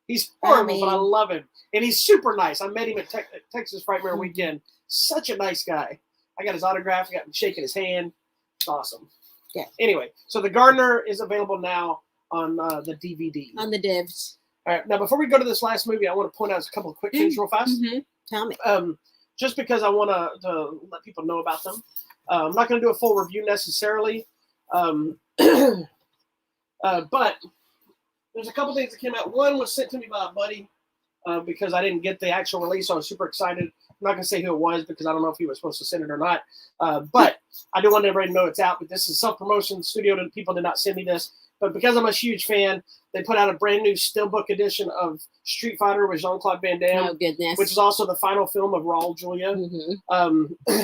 He's horrible, but I love him. And he's super nice. I met him at Texas Frightmare Weekend. Such a nice guy. I got his autograph. I got him shaking his hand. It's awesome. Yeah. Anyway, so The Gardener is available now on the DVD. On the divs. All right. Now, before we go to this last movie, I want to point out a couple of quick things real fast. Mm-hmm. Tell me. Just because I want to let people know about them. I'm not going to do a full review necessarily. But there's a couple things that came out. One was sent to me by a buddy because I didn't get the actual release. So I was super excited. I'm not going to say who it was because I don't know if he was supposed to send it or not. But I do want everybody to know it's out. But this is self-promotion. Studio people did not send me this. But because I'm a huge fan, they put out a brand new steelbook edition of Street Fighter with Jean-Claude Van Damme. Oh, goodness. Which is also the final film of Raul Julia. Mm-hmm.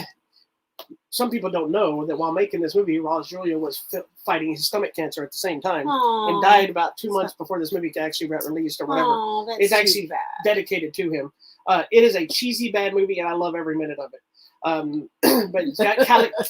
Some people don't know that while making this movie, Raul Julia was fighting his stomach cancer at the same time and died about 2 months before this movie actually got released or whatever. It's actually dedicated to him. It is a cheesy, bad movie, and I love every minute of it. But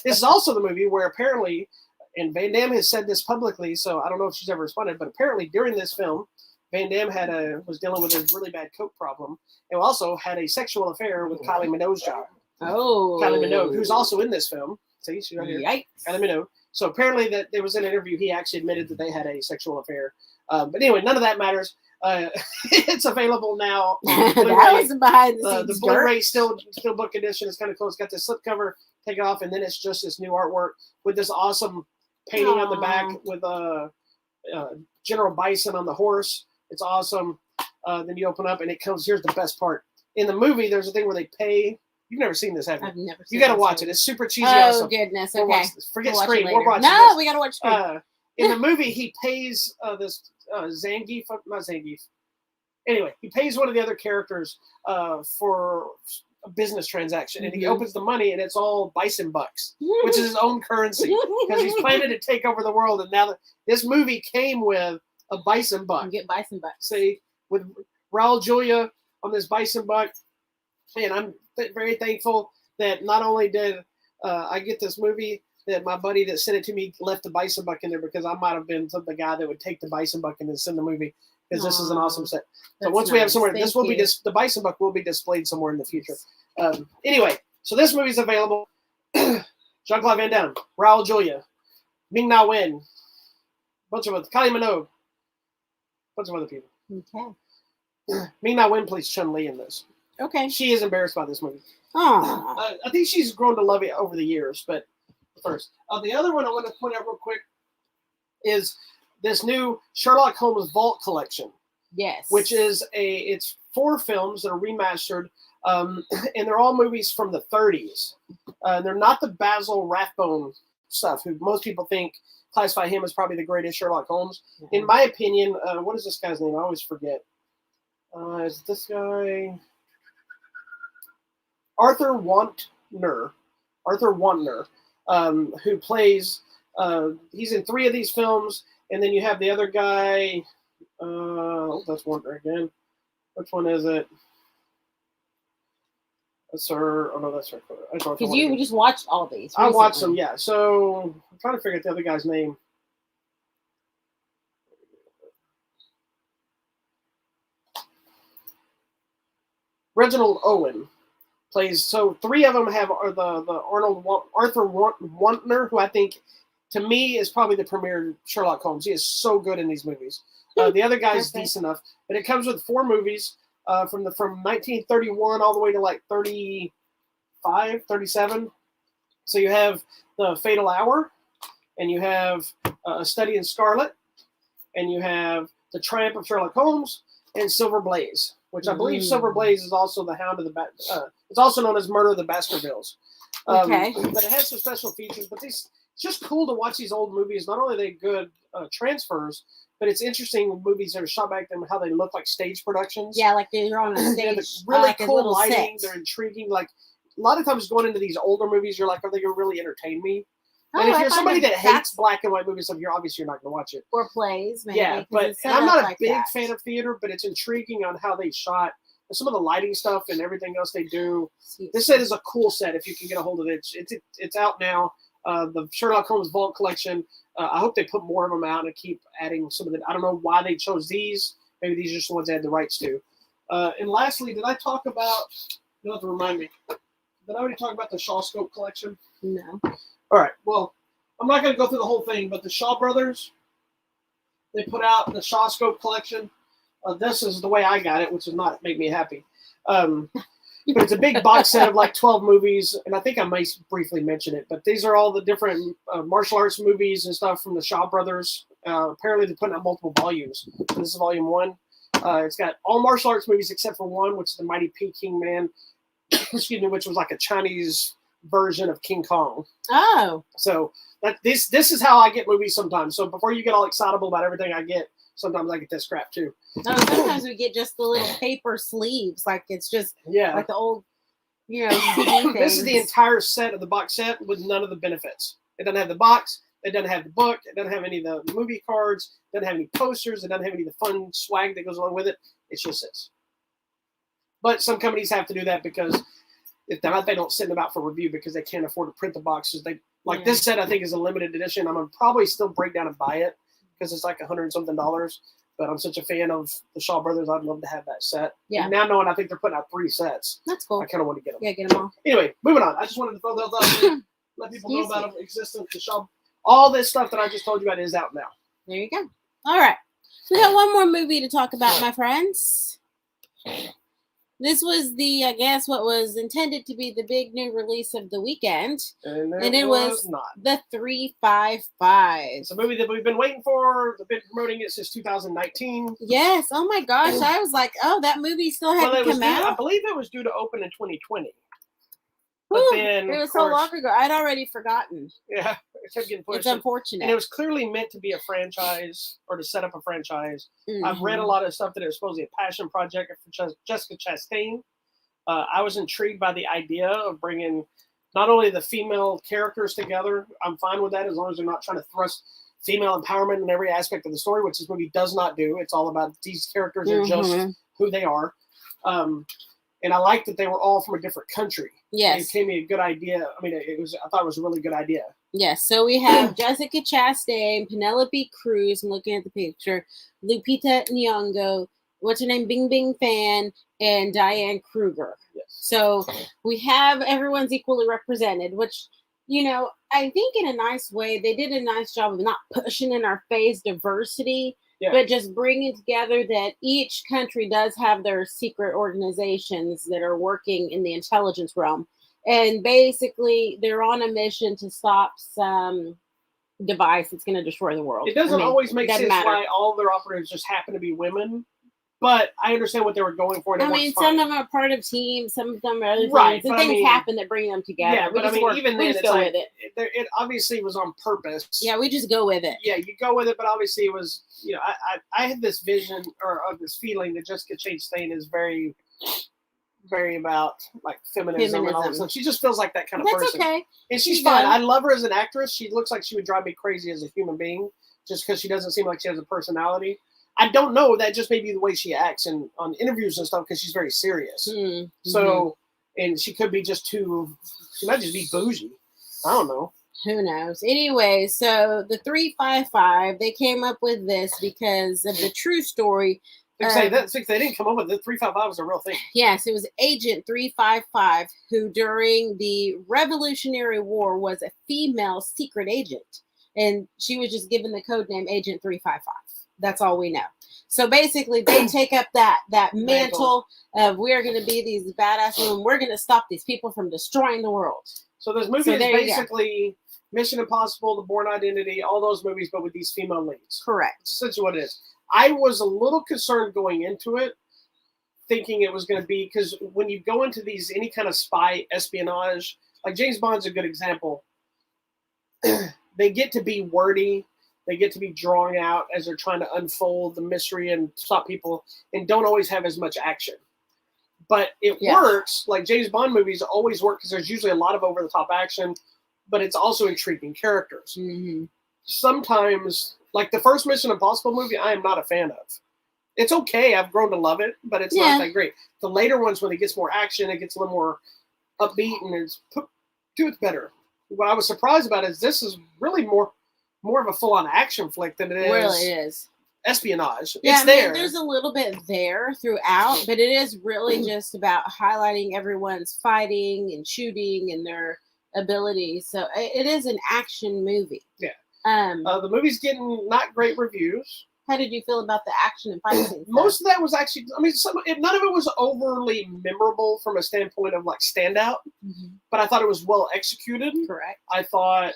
this is also the movie where apparently, and Van Damme has said this publicly, so I don't know if she's ever responded, but apparently during this film, Van Damme was dealing with a really bad coke problem and also had a sexual affair with Kylie Minogue's daughter. Oh. Kylie Minogue, who's also in this film. See, she's right here. Yikes. Kylie Minogue. So apparently that there was an interview, he actually admitted that they had a sexual affair. But anyway, none of that matters. It's available now on Blu-ray. That was behind the scenes. The Blu-ray Steelbook edition is kind of cool. It's got this slipcover, take it off, and then it's just this new artwork with this awesome painting on the back with General Bison on the horse. It's awesome. Then you open up, and it comes. Here's the best part. In the movie, there's a thing where they pay. You've never seen this, have you? I've never seen You got to watch movie. it. It's super cheesy. Oh, awesome. goodness. We'll Okay. Forget we'll Scream. watch We're watching No, this. we got to watch Scream. In the movie, he pays this Zangief, not Zangief. Anyway, he pays one of the other characters for a business transaction, and he opens the money, and it's all bison bucks, which is his own currency, because he's planning to take over the world. And now this movie came with a bison buck. You get bison bucks. See, with Raul Julia on this bison buck, and I'm very thankful that not only did I get this movie, that my buddy that sent it to me left the bison buck in there, because I might have been the guy that would take the bison buck and then send the movie, because this is an awesome set. So once we have somewhere, this will be the bison buck will be displayed somewhere in the future. Anyway, so this movie's available. Jean-Claude Van Damme, Raul Julia, Ming-Na Wen, bunch of Kylie Minogue, bunch of other people. Okay. Ming-Na Wen plays Chun-Li in this. Okay. She is embarrassed by this movie. Oh. I think she's grown to love it over the years, but first. The other one I want to point out real quick is this new Sherlock Holmes Vault collection. Yes. Which is it's 4 films that are remastered, and they're all movies from the 30s. They're not the Basil Rathbone stuff, who most people classify him as probably the greatest Sherlock Holmes. Yeah. In my opinion, what is this guy's name? I always forget. Is this guy... Arthur Wantner, who plays. He's in 3 of these films, and then you have the other guy. That's Wantner again. Which one is it? That's her. Oh no, that's her. Because you just watched all these. Recently. I watched them, yeah. So I'm trying to figure out the other guy's name. Reginald Owen plays. So 3 of them have the Arthur Wantner, who I think, to me, is probably the premier Sherlock Holmes. He is so good in these movies. The other guy's decent enough, but it comes with 4 movies from 1931 all the way to like 35, 37. So you have The Fatal Hour, and you have A Study in Scarlet, and you have The Triumph of Sherlock Holmes, and Silver Blaze, which I believe Silver Blaze is also the Hound of the it's also known as Murder of the Baskervilles. Okay. But it has some special features. But it's just cool to watch these old movies. Not only are they good transfers, but it's interesting movies that are shot back then, how they look like stage productions. Yeah, like they're on a stage. Really like cool lighting. Set. They're intriguing. Like a lot of times going into these older movies, you're like, are they going to really entertain me? And if you're somebody that hates black and white movies, you're not going to watch it. Or plays, maybe. Yeah, but I'm not a big that. fan of theater, but it's intriguing on how they shot some of the lighting stuff and everything else they do. This set is a cool set if you can get a hold of it. It's out now. The Sherlock Holmes Vault Collection. I hope they put more of them out and keep adding some of the. I don't know why they chose these. Maybe these are just the ones they had the rights to. And lastly, did I talk about? You'll have to remind me. Did I already talk about the Shaw Scope Collection? No. All right. Well, I'm not going to go through the whole thing, but the Shaw Brothers, they put out the Shaw Scope Collection. This is the way I got it, which does not make me happy. But it's a big box set of like 12 movies, and I think I might briefly mention it. But these are all the different martial arts movies and stuff from the Shaw Brothers. Apparently, they're putting out multiple volumes. So this is volume 1. It's got all martial arts movies except for one, which is the Mighty Peking Man. Excuse me, which was like a Chinese version of King Kong. Oh. So this is how I get movies sometimes. So before you get all excitable about everything I get, sometimes I get this crap too. No, sometimes we get just the little paper sleeves, like it's just like the old, CD This is the entire set of the box set with none of the benefits. It doesn't have the box. It doesn't have the book. It doesn't have any of the movie cards. It doesn't have any posters. It doesn't have any of the fun swag that goes along with it. It's just this. But some companies have to do that because if they're not, they don't send them out for review because they can't afford to print the boxes. This set I think is a limited edition. I'm gonna probably still break down and buy it because it's like $100 and something. But I'm such a fan of the Shaw Brothers, I'd love to have that set. Yeah. And now knowing I think they're putting out 3 sets. That's cool. I kind of want to get them. Yeah, get them all. Anyway, moving on. I just wanted to throw those out there, let people know about the existence. The Shaw, all this stuff that I just told you about is out now. There you go. All right. We got one more movie to talk about, my friends. This was I guess, what was intended to be the big new release of the weekend. And it was not. The 355. It's a movie that we've been waiting for. We've been promoting it since 2019. Yes. Oh, my gosh. I was like, oh, that movie still hadn't come out? I believe it was due to open in 2020. But Whew, then, it was so long ago. I'd already forgotten. Yeah. It kept getting pushed. It's unfortunate. And it was clearly meant to be a franchise or to set up a franchise. Mm-hmm. I've read a lot of stuff that it was supposed to be a passion project for Jessica Chastain. I was intrigued by the idea of bringing not only the female characters together. I'm fine with that as long as they're not trying to thrust female empowerment in every aspect of the story, which this movie does not do. It's all about these characters are just who they are. And I liked that they were all from a different country. Yes. It gave me a good idea. I mean, I thought it was a really good idea. Yes. So we have Jessica Chastain, Penelope Cruz, I'm looking at the picture, Lupita Nyong'o, what's her name? Bing Bing Fan, and Diane Kruger. Yes. So we have everyone's equally represented, which, I think in a nice way, they did a nice job of not pushing in our face diversity, but just bringing together that each country does have their secret organizations that are working in the intelligence realm. And basically, they're on a mission to stop some device that's going to destroy the world. It doesn't always make sense why all their operatives just happen to be women. But I understand what they were going for. And some of them are part of teams, some of them are other things. Right, and things happen that bring them together. Yeah, but even then, it's like, it obviously was on purpose. Yeah, we just go with it. Yeah, you go with it, but obviously it was, I had this vision or this feeling that Jessica Chastain is very very about like feminism and all that stuff. She just feels like that kind of That's person. okay. And she's fine. I love her as an actress. She looks like she would drive me crazy as a human being just because she doesn't seem like she has a personality. I don't know. That just may be the way she acts on interviews and stuff because she's very serious. Mm-hmm. So, and she could be just too, she might just be bougie. I don't know. Who knows? Anyway, so the 355, they came up with this because of the true story. They didn't come up with it. 355 was a real thing. Yes, it was Agent 355, who during the Revolutionary War was a female secret agent. And she was just given the code name Agent 355. That's all we know. So basically, they take up that mantle of we're going to be these badass women. We're going to stop these people from destroying the world. So this movie is basically Mission Impossible, The Bourne Identity, all those movies, but with these female leads. Correct. That's essentially what it is. I was a little concerned going into it, thinking it was going to be, because when you go into any kind of spy espionage, like James Bond's a good example, they get to be wordy. They get to be drawn out as they're trying to unfold the mystery and stop people and don't always have as much action. But it works. Like James Bond movies always work because there's usually a lot of over-the-top action, but it's also intriguing characters. Mm-hmm. Sometimes, like the first Mission Impossible movie, I am not a fan of. It's okay. I've grown to love it, but it's not that great. The later ones, when it gets more action, it gets a little more upbeat and it's better. What I was surprised about is this is really more of a full-on action flick than it is. Really is. Espionage. Yeah, it's there. There's a little bit there throughout, but it is really just about highlighting everyone's fighting and shooting and their abilities. So it is an action movie. Yeah. The movie's getting not great reviews. How did you feel about the action and fight scenes? Most of that was actually, none of it was overly memorable from a standpoint of like standout, but I thought it was well executed. Correct. I thought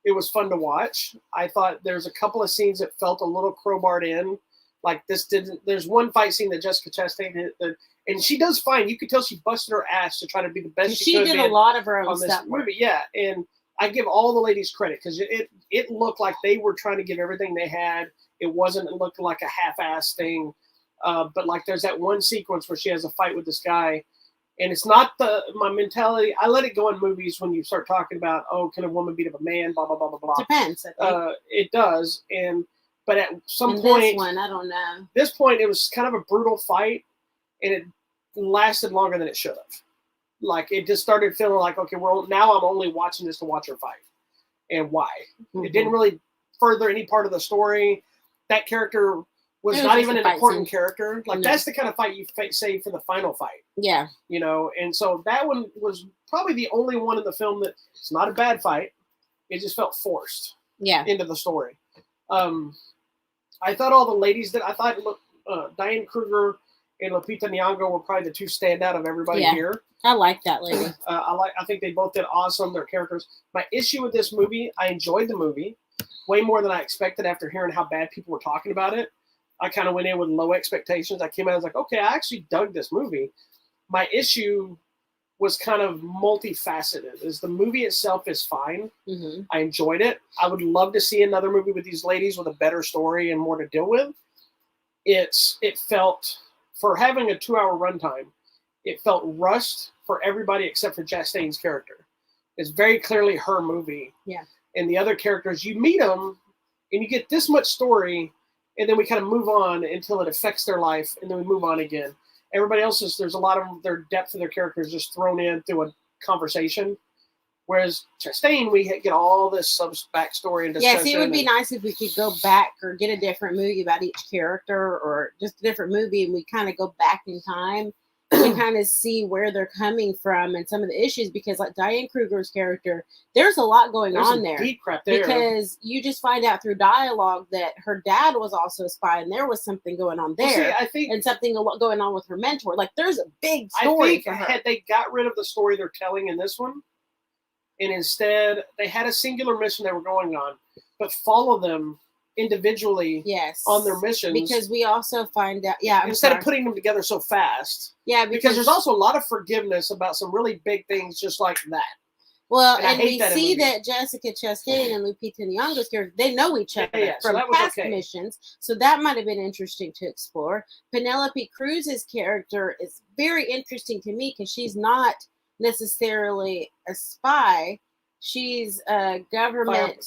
it was fun to watch. I thought there's a couple of scenes that felt a little crowbarred in. Like there's one fight scene that Jessica Chastain and she does fine. You could tell she busted her ass to try to be the best she could. She did a lot of her own stuff. Movie. Yeah, and I give all the ladies credit because it looked like they were trying to give everything they had. It looked like a half-ass thing. But like there's that one sequence where she has a fight with this guy. And it's not my mentality. I let it go in movies when you start talking about, can a woman beat up a man, blah, blah, blah, blah, blah. Depends, I think. It does. But at some point. This one, I don't know. This point, it was kind of a brutal fight. And it lasted longer than it should have. Like, it just started feeling like, okay, well, now I'm only watching this to watch her fight. And why? Mm-hmm. It didn't really further any part of the story. That character was not even an important character. Like, that's the kind of fight you save for the final fight. Yeah. You know, and so that one was probably the only one in the film that it's not a bad fight. It just felt forced into the story. I thought all the ladies Diane Kruger and Lupita Nyong'o were probably the two standout of everybody here. I like that lady. I think they both did awesome. Their characters. My issue with this movie, I enjoyed the movie way more than I expected after hearing how bad people were talking about it. I kind of went in with low expectations. I came out, I was like, okay, I actually dug this movie. My issue was kind of multifaceted. The movie itself is fine. Mm-hmm. I enjoyed it. I would love to see another movie with these ladies with a better story and more to deal with. It felt, for having a 2-hour runtime, it felt rushed for everybody except for Chastain's character. It's very clearly her movie. Yeah. And the other characters, you meet them and you get this much story, and then we kind of move on until it affects their life, and then we move on again. Everybody else there's a lot of their depth of their characters just thrown in through a conversation. Whereas Chastain, we get all this backstory and discussion. Yeah, see, it would be nice if we could go back or get a different movie about each character or just a different movie, and we kind of go back in time and kind of see where they're coming from and some of the issues, because like Diane Kruger's character, there's a lot going on there. Deep crap there. Because you just find out through dialogue that her dad was also a spy and there was something going on there. Well, see, I think, and something going on with her mentor. Like there's a big story for her. Had they got rid of the story they're telling in this one, and instead they had a singular mission they were going on, but follow them individually on their missions. Because we also find out, instead of putting them together so fast. Yeah, because there's also a lot of forgiveness about some really big things just like that. Well, And I and hate we that in see movies. that Jessica Chastain and Lupita Nyong'o's character, they know each other Yeah, so from that was past okay. missions, so that might have been interesting to explore. Penelope Cruz's character is very interesting to me because she's not necessarily a spy. She's a government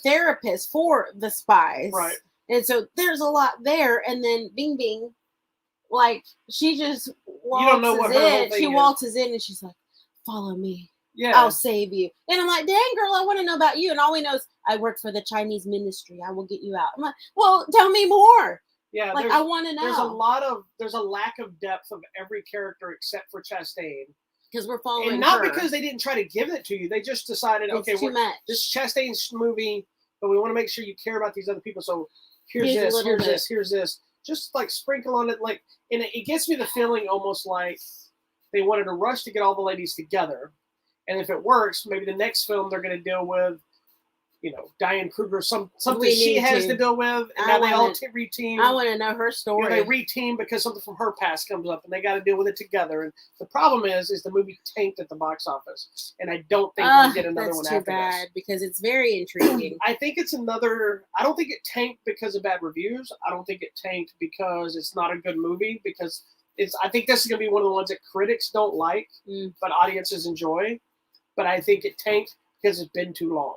therapist for the spies. Right. And so there's a lot there. And then Bing Bing, like, she just You don't know waltzes what her whole in. thing She is. waltzes in and she's like, follow me. Yeah. I'll save you. And I'm like, dang, girl, I want to know about you. And all we know is I work for the Chinese ministry. I will get you out. I'm like, well, tell me more. Yeah. Like, I want to know. There's a lack of depth of every character except for Chastain. Because we're following And not her. because they didn't try to give it to you. They just decided, It's okay, too much. this is Chastain's movie, but we want to make sure you care about these other people. So here's this. Just like sprinkle on it. Like, and it gets me the feeling almost like they wanted to rush to get all the ladies together. And if it works, maybe the next film they're going to deal with, Diane Kruger, something she has to deal with, and now they all reteam. I want to know her story. They reteam because something from her past comes up, and they got to deal with it together. And the problem is the movie tanked at the box office, and I don't think we'll get another one after this. That's too bad because it's very intriguing. I think it's another. I don't think it tanked because of bad reviews. I don't think it tanked because it's not a good movie. Because I think this is going to be one of the ones that critics don't like, but audiences enjoy. But I think it tanked because it's been too long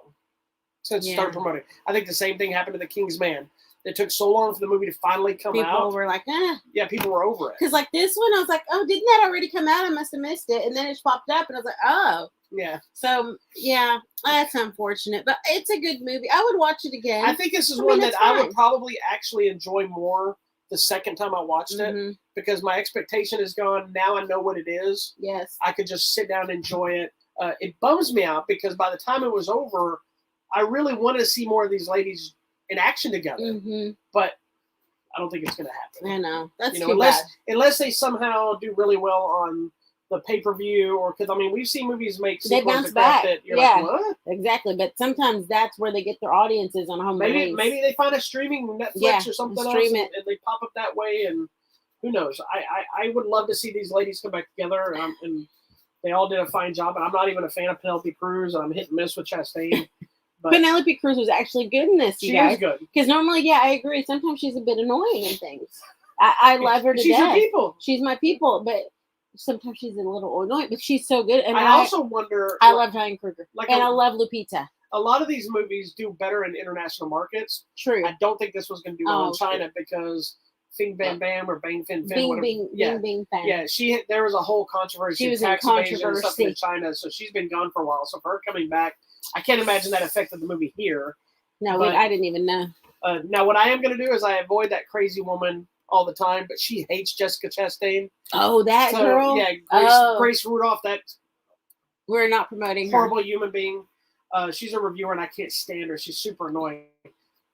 since started promoting. I think the same thing happened to The King's Man. It took so long for the movie to finally come out. People were like, eh. Yeah, people were over it. Because like this one, I was like, oh, didn't that already come out? I must have missed it. And then it popped up, and I was like, oh. Yeah. So, yeah, that's unfortunate. But it's a good movie. I would watch it again. I think this is one that I would probably actually enjoy more the second time I watched it because my expectation is gone. Now I know what it is. Yes. I could just sit down and enjoy it. It bums me out because by the time it was over, I really wanted to see more of these ladies in action together. But I don't think it's going to happen. I know. That's too bad. Unless they somehow do really well on the pay-per-view, or because, I mean, we've seen movies make they bounce back. That you're like, what? Exactly. But sometimes that's where they get their audiences on home release. Maybe they find a streaming Netflix or something else and they pop up that way, and who knows? I would love to see these ladies come back together, and they all did a fine job. And I'm not even a fan of Penelope Cruz. I'm hit and miss with Chastain. But Penelope Cruz was actually good in this, you guys. She is good. Because normally, I agree. Sometimes she's a bit annoying in things. I love her to death. She's your people. She's my people, but sometimes she's a little annoying. But she's so good. And I also wonder. I love Diane Kruger. I love Lupita. A lot of these movies do better in international markets. True. I don't think this was going to do well in China because Fing Bam Bam or Bang Fin Fin. Bing Bing Bang. Yeah, there was a whole controversy. She was in tax evasion and stuff in China, so she's been gone for a while. So for her coming back, I can't imagine that affected the movie here. No, I didn't even know. Now, what I am going to do is I avoid that crazy woman all the time, but she hates Jessica Chastain. Oh, that girl? Yeah, Grace Rudolph, that we're not promoting horrible human being. She's a reviewer, and I can't stand her. She's super annoying.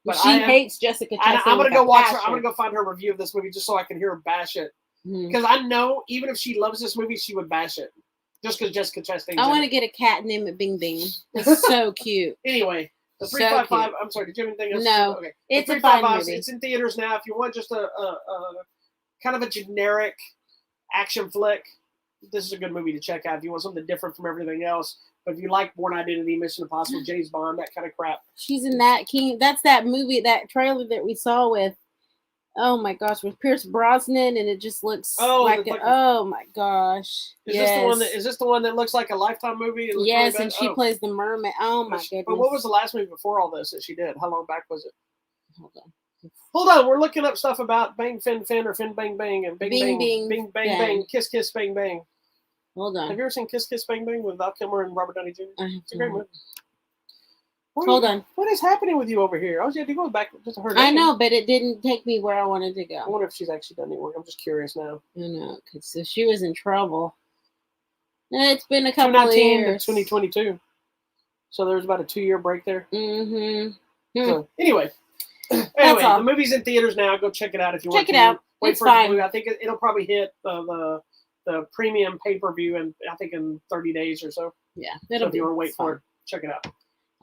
But she hates Jessica Chastain. I'm going to go watch her. I'm going to go find her review of this movie just so I can hear her bash it. Because I know even if she loves this movie, she would bash it. Just because Jessica Chastain. I want to get a cat named Bing Bing. It's so cute. Anyway, the 355. I'm sorry. Did you have anything else? No. Okay. It's a fun movie. It's in theaters now. If you want just a kind of a generic action flick, this is a good movie to check out. If you want something different from everything else, but if you like Bourne Identity, Mission Impossible, James Bond, that kind of crap, she's in that. That's that movie, that trailer that we saw with. Oh my gosh, with Pierce Brosnan, and it just looks oh my gosh. Is this the one that looks like a Lifetime movie? Yes, really and she plays the mermaid. Oh my goodness. But what was the last movie before all this that she did? How long back was it? Hold on, we're looking up stuff about Bang Fin Fin or Fin Bang Bang and Bing Bang Bing Bang Bang Kiss Kiss Bang Bang. Hold on. Have you ever seen Kiss Kiss Bang Bang with Val Kilmer and Robert Downey Jr.? It's a great movie. Hold on. What is happening with you over here? I was had to go back just to her. I know, but it didn't take me where I wanted to go. I wonder if she's actually done any work. I'm just curious now. I know, because if she was in trouble. It's been a couple of years. 2022. So there was about a 2-year break there. So, anyway, the movie's in theaters now. Go check it out if you want to. Check it out. Wait for it. I think it'll probably hit the premium pay-per-view in 30 days or so. Yeah. So if you want to wait for it, check it out.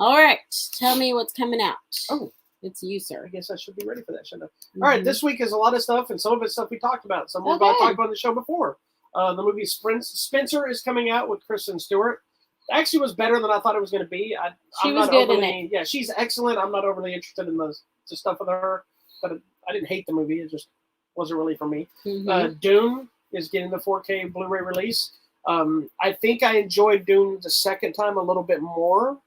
All right. Tell me what's coming out. Oh. It's you, sir. I guess I should be ready for that, shouldn't I? All right. This week is a lot of stuff, and some of it's stuff we talked about. Some we've talked about on the show before. The movie Spencer is coming out with Kristen Stewart. actually was better than I thought it was going to be. She I'm was not good overly, in it. Yeah, she's excellent. I'm not overly interested in the stuff with her, but I didn't hate the movie. It just wasn't really for me. Dune is getting the 4K Blu-ray release. I think I enjoyed Dune the second time a little bit more.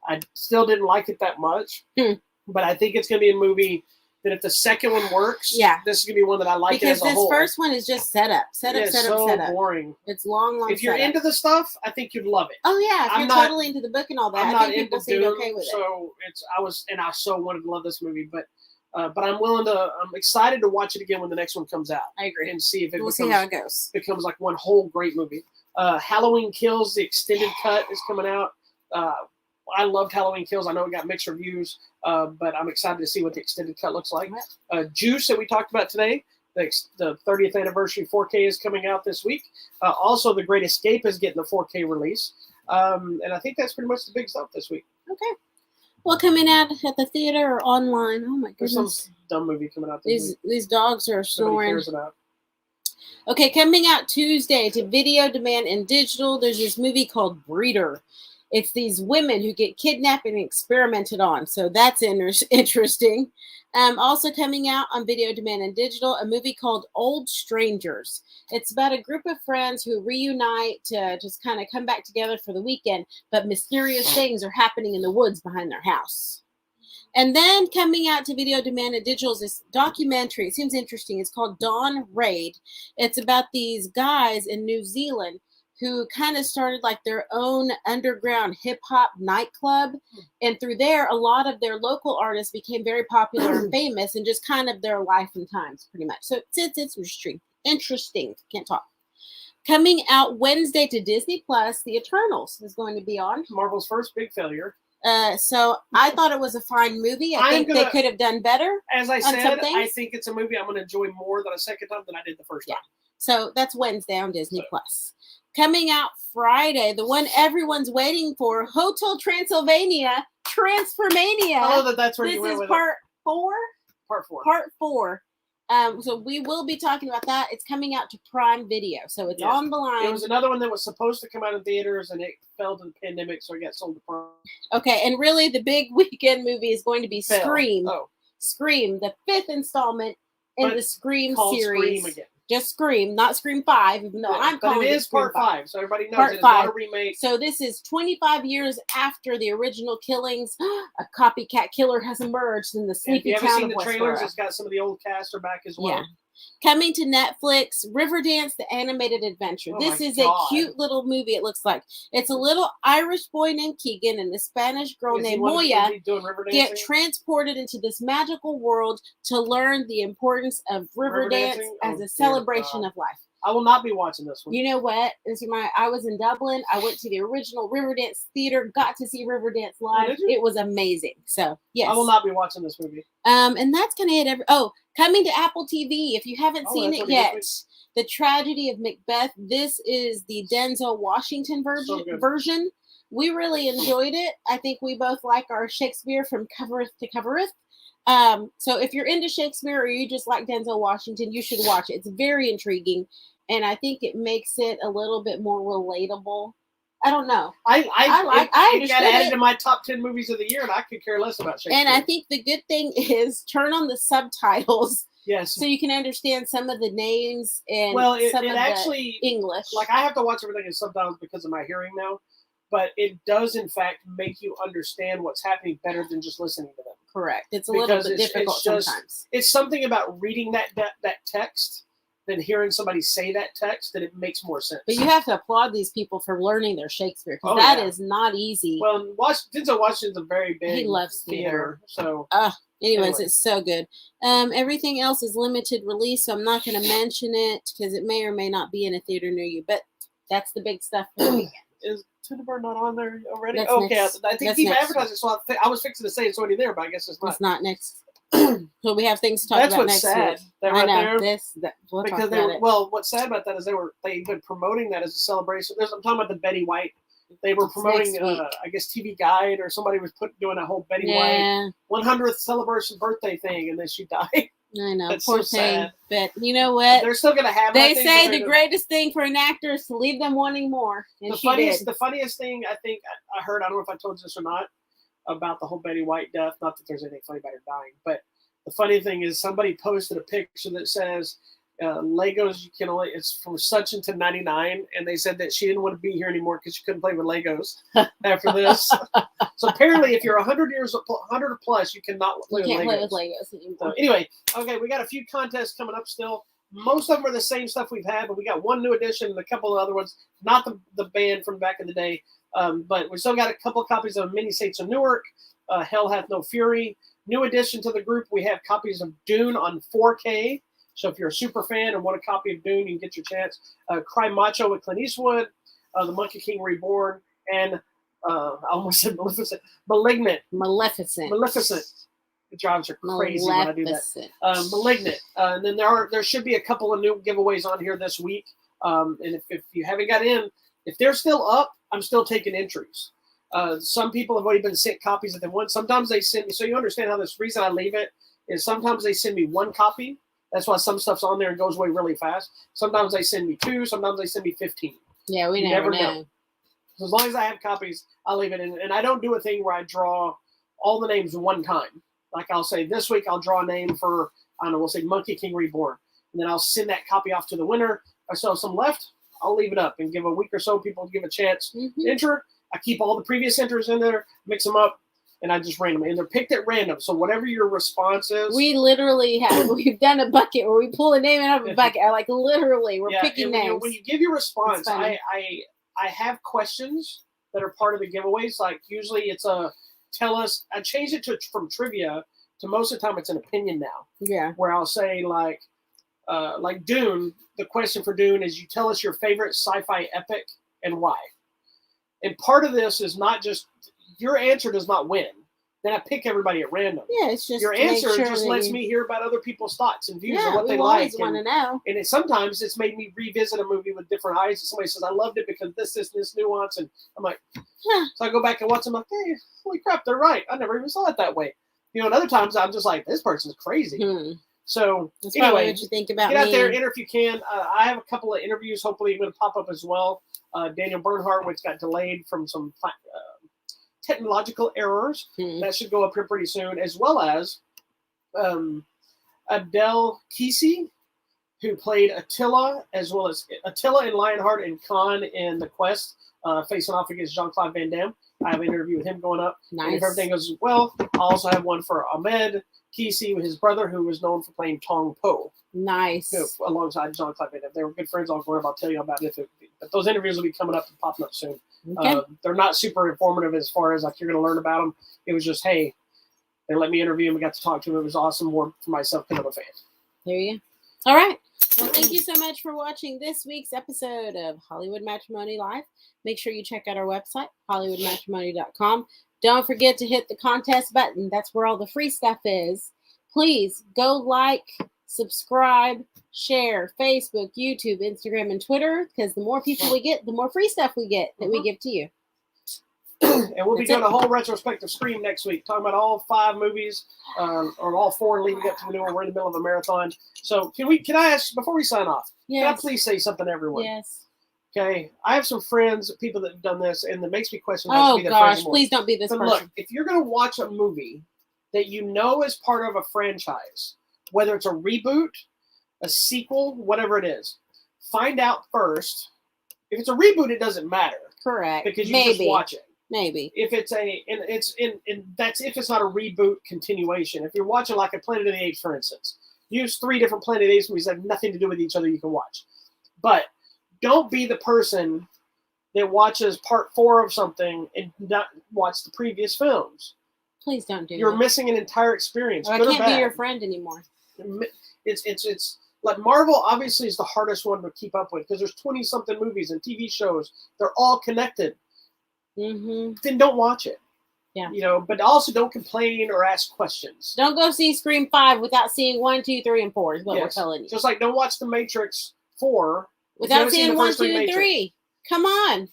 I still didn't like it that much, but I think it's going to be a movie that if the second one works, this is going to be one that I like because as a whole. This first one is just set up. It's so boring. It's long. If you're into the stuff, I think you'd love it. Oh yeah, if you're totally into the book and all that, I'm I think not people into seem Dune, okay with it. So I so wanted to love this movie, but I'm excited to watch it again when the next one comes out. I agree. And see if we'll see how it goes. Becomes like one whole great movie. Halloween Kills, the extended cut is coming out. I loved Halloween Kills. I know it got mixed reviews, but I'm excited to see what the extended cut looks like. Juice that we talked about today, the 30th anniversary 4K is coming out this week. Also, The Great Escape is getting the 4K release. And I think that's pretty much the big stuff this week. Okay. Well, coming out at the theater or online? Oh my goodness! There's some dumb movie coming out this week. These dogs are snoring. Nobody cares about. Okay, coming out Tuesday to video, demand, and digital. There's this movie called Breeder. It's these women who get kidnapped and experimented on. So that's interesting. Also coming out on video, demand, and digital, a movie called Old Strangers. It's about a group of friends who reunite to just kind of come back together for the weekend, but mysterious things are happening in the woods behind their house. And then coming out to video, demand, and digital is this documentary. It seems interesting. It's called Dawn Raid. It's about these guys in New Zealand who kind of started like their own underground hip hop nightclub. And through there, a lot of their local artists became very popular and famous, and just kind of their life and times pretty much. So it's interesting. Can't talk. Coming out Wednesday to Disney Plus, The Eternals is going to be on. Marvel's first big failure. So I thought it was a fine movie. I think they could have done better. As I said, I think it's a movie I'm going to enjoy more than a second time than I did the first time. So that's Wednesday on Disney Plus. Coming out Friday, the one everyone's waiting for, Hotel Transylvania, Transformania. I know that's where you went with it. This is part 4? Part 4. So we will be talking about that. It's coming out to Prime Video, so it's on the line. It was another one that was supposed to come out in theaters, and it fell to the pandemic, so it got sold to Prime. Okay, and really the big weekend movie is going to be Scream. Scream, the 5th installment in the Scream series. Scream again. Just Scream, not Scream 5, even though I'm calling it is Scream part 5, so everybody knows part it is 5. not a remake. So this is 25 years after the original killings. A copycat killer has emerged in the sleepy town of Westboro. If you haven't seen the trailers, it's got some of the old cast are back as well. Yeah. Coming to Netflix, Riverdance, the animated adventure. This is a cute little movie, it looks like. It's a little Irish boy named Keegan and a Spanish girl named Moya get transported into this magical world to learn the importance of Riverdance as a celebration of life. I will not be watching this one. You know what? I was in Dublin. I went to the original Riverdance theater, got to see Riverdance live. It was amazing. So, yes. I will not be watching this movie. And that's going to hit coming to Apple TV. If you haven't seen it yet, The Tragedy of Macbeth. This is the Denzel Washington version. We really enjoyed it. I think we both like our Shakespeare from covereth to covereth. So if you're into Shakespeare or you just like Denzel Washington, you should watch it. It's very intriguing. And I think it makes it a little bit more relatable. I don't know. I understood got added to my top 10 movies of the year, and I could care less about Shakespeare. And I think the good thing is turn on the subtitles. Yes. So you can understand some of the names and some of the English. Like, I have to watch everything in subtitles because of my hearing now. But it does, in fact, make you understand what's happening better than just listening to them. Correct. It's a little bit difficult sometimes. It's something about reading that text than hearing somebody say that text that it makes more sense. But you have to applaud these people for learning their Shakespeare, because that is not easy. Well, Denzel Washington's a very big He loves theater. So anyways, it's so good. Everything else is limited release, so I'm not going to mention it because it may or may not be in a theater near you. But that's the big stuff for the weekend. Is Tuniber not on there already? That's okay, next. I think keep advertising. So I was fixing to say it's already there, but I guess it's not. It's not next. So we have things to talk about next week. That's what's sad. I know. We'll because what's sad about that is they've been promoting that as a celebration. I'm talking about the Betty White. They were promoting, I guess, TV Guide or somebody was doing a whole Betty White 100th celebration birthday thing, and then she died. I know, That's poor so thing. sad. But you know what? They're still gonna have. They say the greatest thing for an actor is to leave them wanting more. And the funniest thing I think I heard. I don't know if I told you this or not about the whole Betty White death. Not that there's anything funny about her dying, but the funny thing is somebody posted a picture that says Legos. You can only it's from such into 99, and they said that she didn't want to be here anymore because she couldn't play with Legos after this. So apparently, if you're 100 or plus, you cannot play with Legos anymore. So anyway, okay, we got a few contests coming up still. Most of them are the same stuff we've had, but we got one new edition and a couple of other ones. Not the band from back in the day, but we still got a couple of copies of Many Saints of Newark, Hell Hath No Fury. New addition to the group, we have copies of Dune on 4K. So if you're a super fan and want a copy of Dune, you can get your chance. Cry Macho with Clint Eastwood, The Monkey King Reborn, and I almost said Malignant. Maleficent. It drives her crazy when I do that. Malignant. And then there should be a couple of new giveaways on here this week. And if you haven't got in, if they're still up, I'm still taking entries. Some people have already been sent copies that they want. Sometimes they send me, so you understand how this reason I leave it is sometimes they send me one copy. That's why some stuff's on there and goes away really fast. Sometimes they send me 2. Sometimes they send me 15. Yeah, we never know. So as long as I have copies, I'll leave it in. And I don't do a thing where I draw all the names one time. Like I'll say this week I'll draw a name for, I don't know, we'll say Monkey King Reborn. And then I'll send that copy off to the winner. If I still have some left, I'll leave it up and give a week or so people give a chance to enter. I keep all the previous enters in there, mix them up, and I just random. And they're picked at random. So whatever your response is. We literally we've done a bucket where we pull a name out of a bucket. Like literally, we're picking names. When you give your response, I have questions that are part of the giveaways. Like usually it's tell us. I changed it from trivia to most of the time it's an opinion now. Yeah. Where I'll say like Dune. The question for Dune is you tell us your favorite sci-fi epic and why. And part of this is not just your answer does not win. Then I pick everybody at random. Yeah, it's just your answer just lets me hear about other people's thoughts and views and what they like. Always want to know. And sometimes it's made me revisit a movie with different eyes. And somebody says I loved it because this nuance, and I'm like, So I go back and watch. I'm like, hey, holy crap, they're right. I never even saw it that way. And other times I'm just like, this person's crazy. So that's anyway, what you think about get out there, enter if you can. I have a couple of interviews. Hopefully, going to pop up as well. Daniel Bernhardt, which got delayed from some technological errors. That should go up here pretty soon, as well as Abdel Kisi, who played Attila, as well as Attila in Lionheart and Khan in The Quest, facing off against Jean-Claude Van Damme. I have an interview with him going up. Nice. And if everything goes well, I also have one for Ahmed Kisi, his brother, who was known for playing Tong Po. Nice. Alongside Jean-Claude Van Damme. They were good friends. I'll tell you about it. But those interviews will be coming up and popping up soon. Okay. They're not super informative as far as like you're going to learn about them. It was just, hey, they let me interview him. We got to talk to him. It was awesome. More for myself because I'm a fan. There you go. All right. Well, thank you so much for watching this week's episode of Hollywood Matrimony Live. Make sure you check out our website, hollywoodmatrimony.com. Don't forget to hit the contest button. That's where all the free stuff is. Please go like, subscribe, share Facebook, YouTube, Instagram, and Twitter, because the more people we get, the more free stuff we get that we give to you. And we'll be doing a whole retrospective stream next week, talking about all 5 movies, or all 4 leading up to the new one. We're in the middle of a marathon. So can I ask, before we sign off, can I please say something to everyone? Yes. Okay. I have some friends, people that have done this, and it makes me question. Oh, gosh, please don't be this but person. Look, if you're going to watch a movie that you know is part of a franchise, whether it's a reboot, a sequel, whatever it is, find out first. If it's a reboot, it doesn't matter. Correct. Because you just watch it. Maybe. If it's that's if it's not a reboot continuation. If you're watching like a Planet of the Apes, for instance, use 3 different Planet of the Apes movies that have nothing to do with each other you can watch. But don't be the person that watches part 4 of something and not watch the previous films. Please don't do that. You're missing an entire experience. I can't be your friend anymore. It's like Marvel obviously is the hardest one to keep up with because there's 20-something movies and TV shows. They're all connected. Then don't watch it. Yeah. But also don't complain or ask questions. Don't go see Scream 5 without seeing 1, 2, 3, and 4 is what we're telling you. Just like don't watch The Matrix 4 without seeing 1, 2, 3. Come on.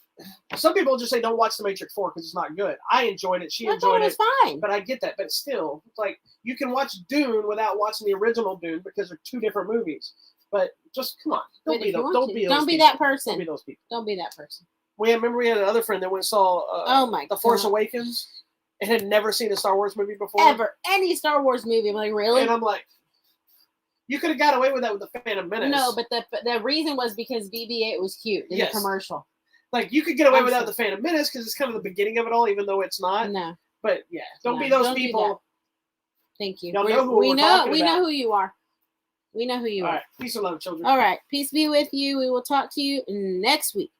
some people just say don't watch The Matrix 4 because it's not good. I enjoyed it. She I thought enjoyed it was fine. But I get that. But still, it's like you can watch Dune without watching the original Dune because they're two different movies. But just come on, don't be that person. Don't be that person. Don't be those people. Don't be that person. Remember we had another friend that went and saw The Force Awakens and had never seen a Star Wars movie before. Ever. Any Star Wars movie. I'm like, really? And I'm like, you could have got away with that with The Phantom Menace. No, but the reason was because BB-8 was cute in the commercial. Like, you could get away without The Phantom Menace because it's kind of the beginning of it all, even though it's not. No. But, yeah, don't be those people. Thank you. Y'all know who we we're know talking we about. know who you are. We know who you are. All right. Peace and love, children. All right. Peace be with you. We will talk to you next week.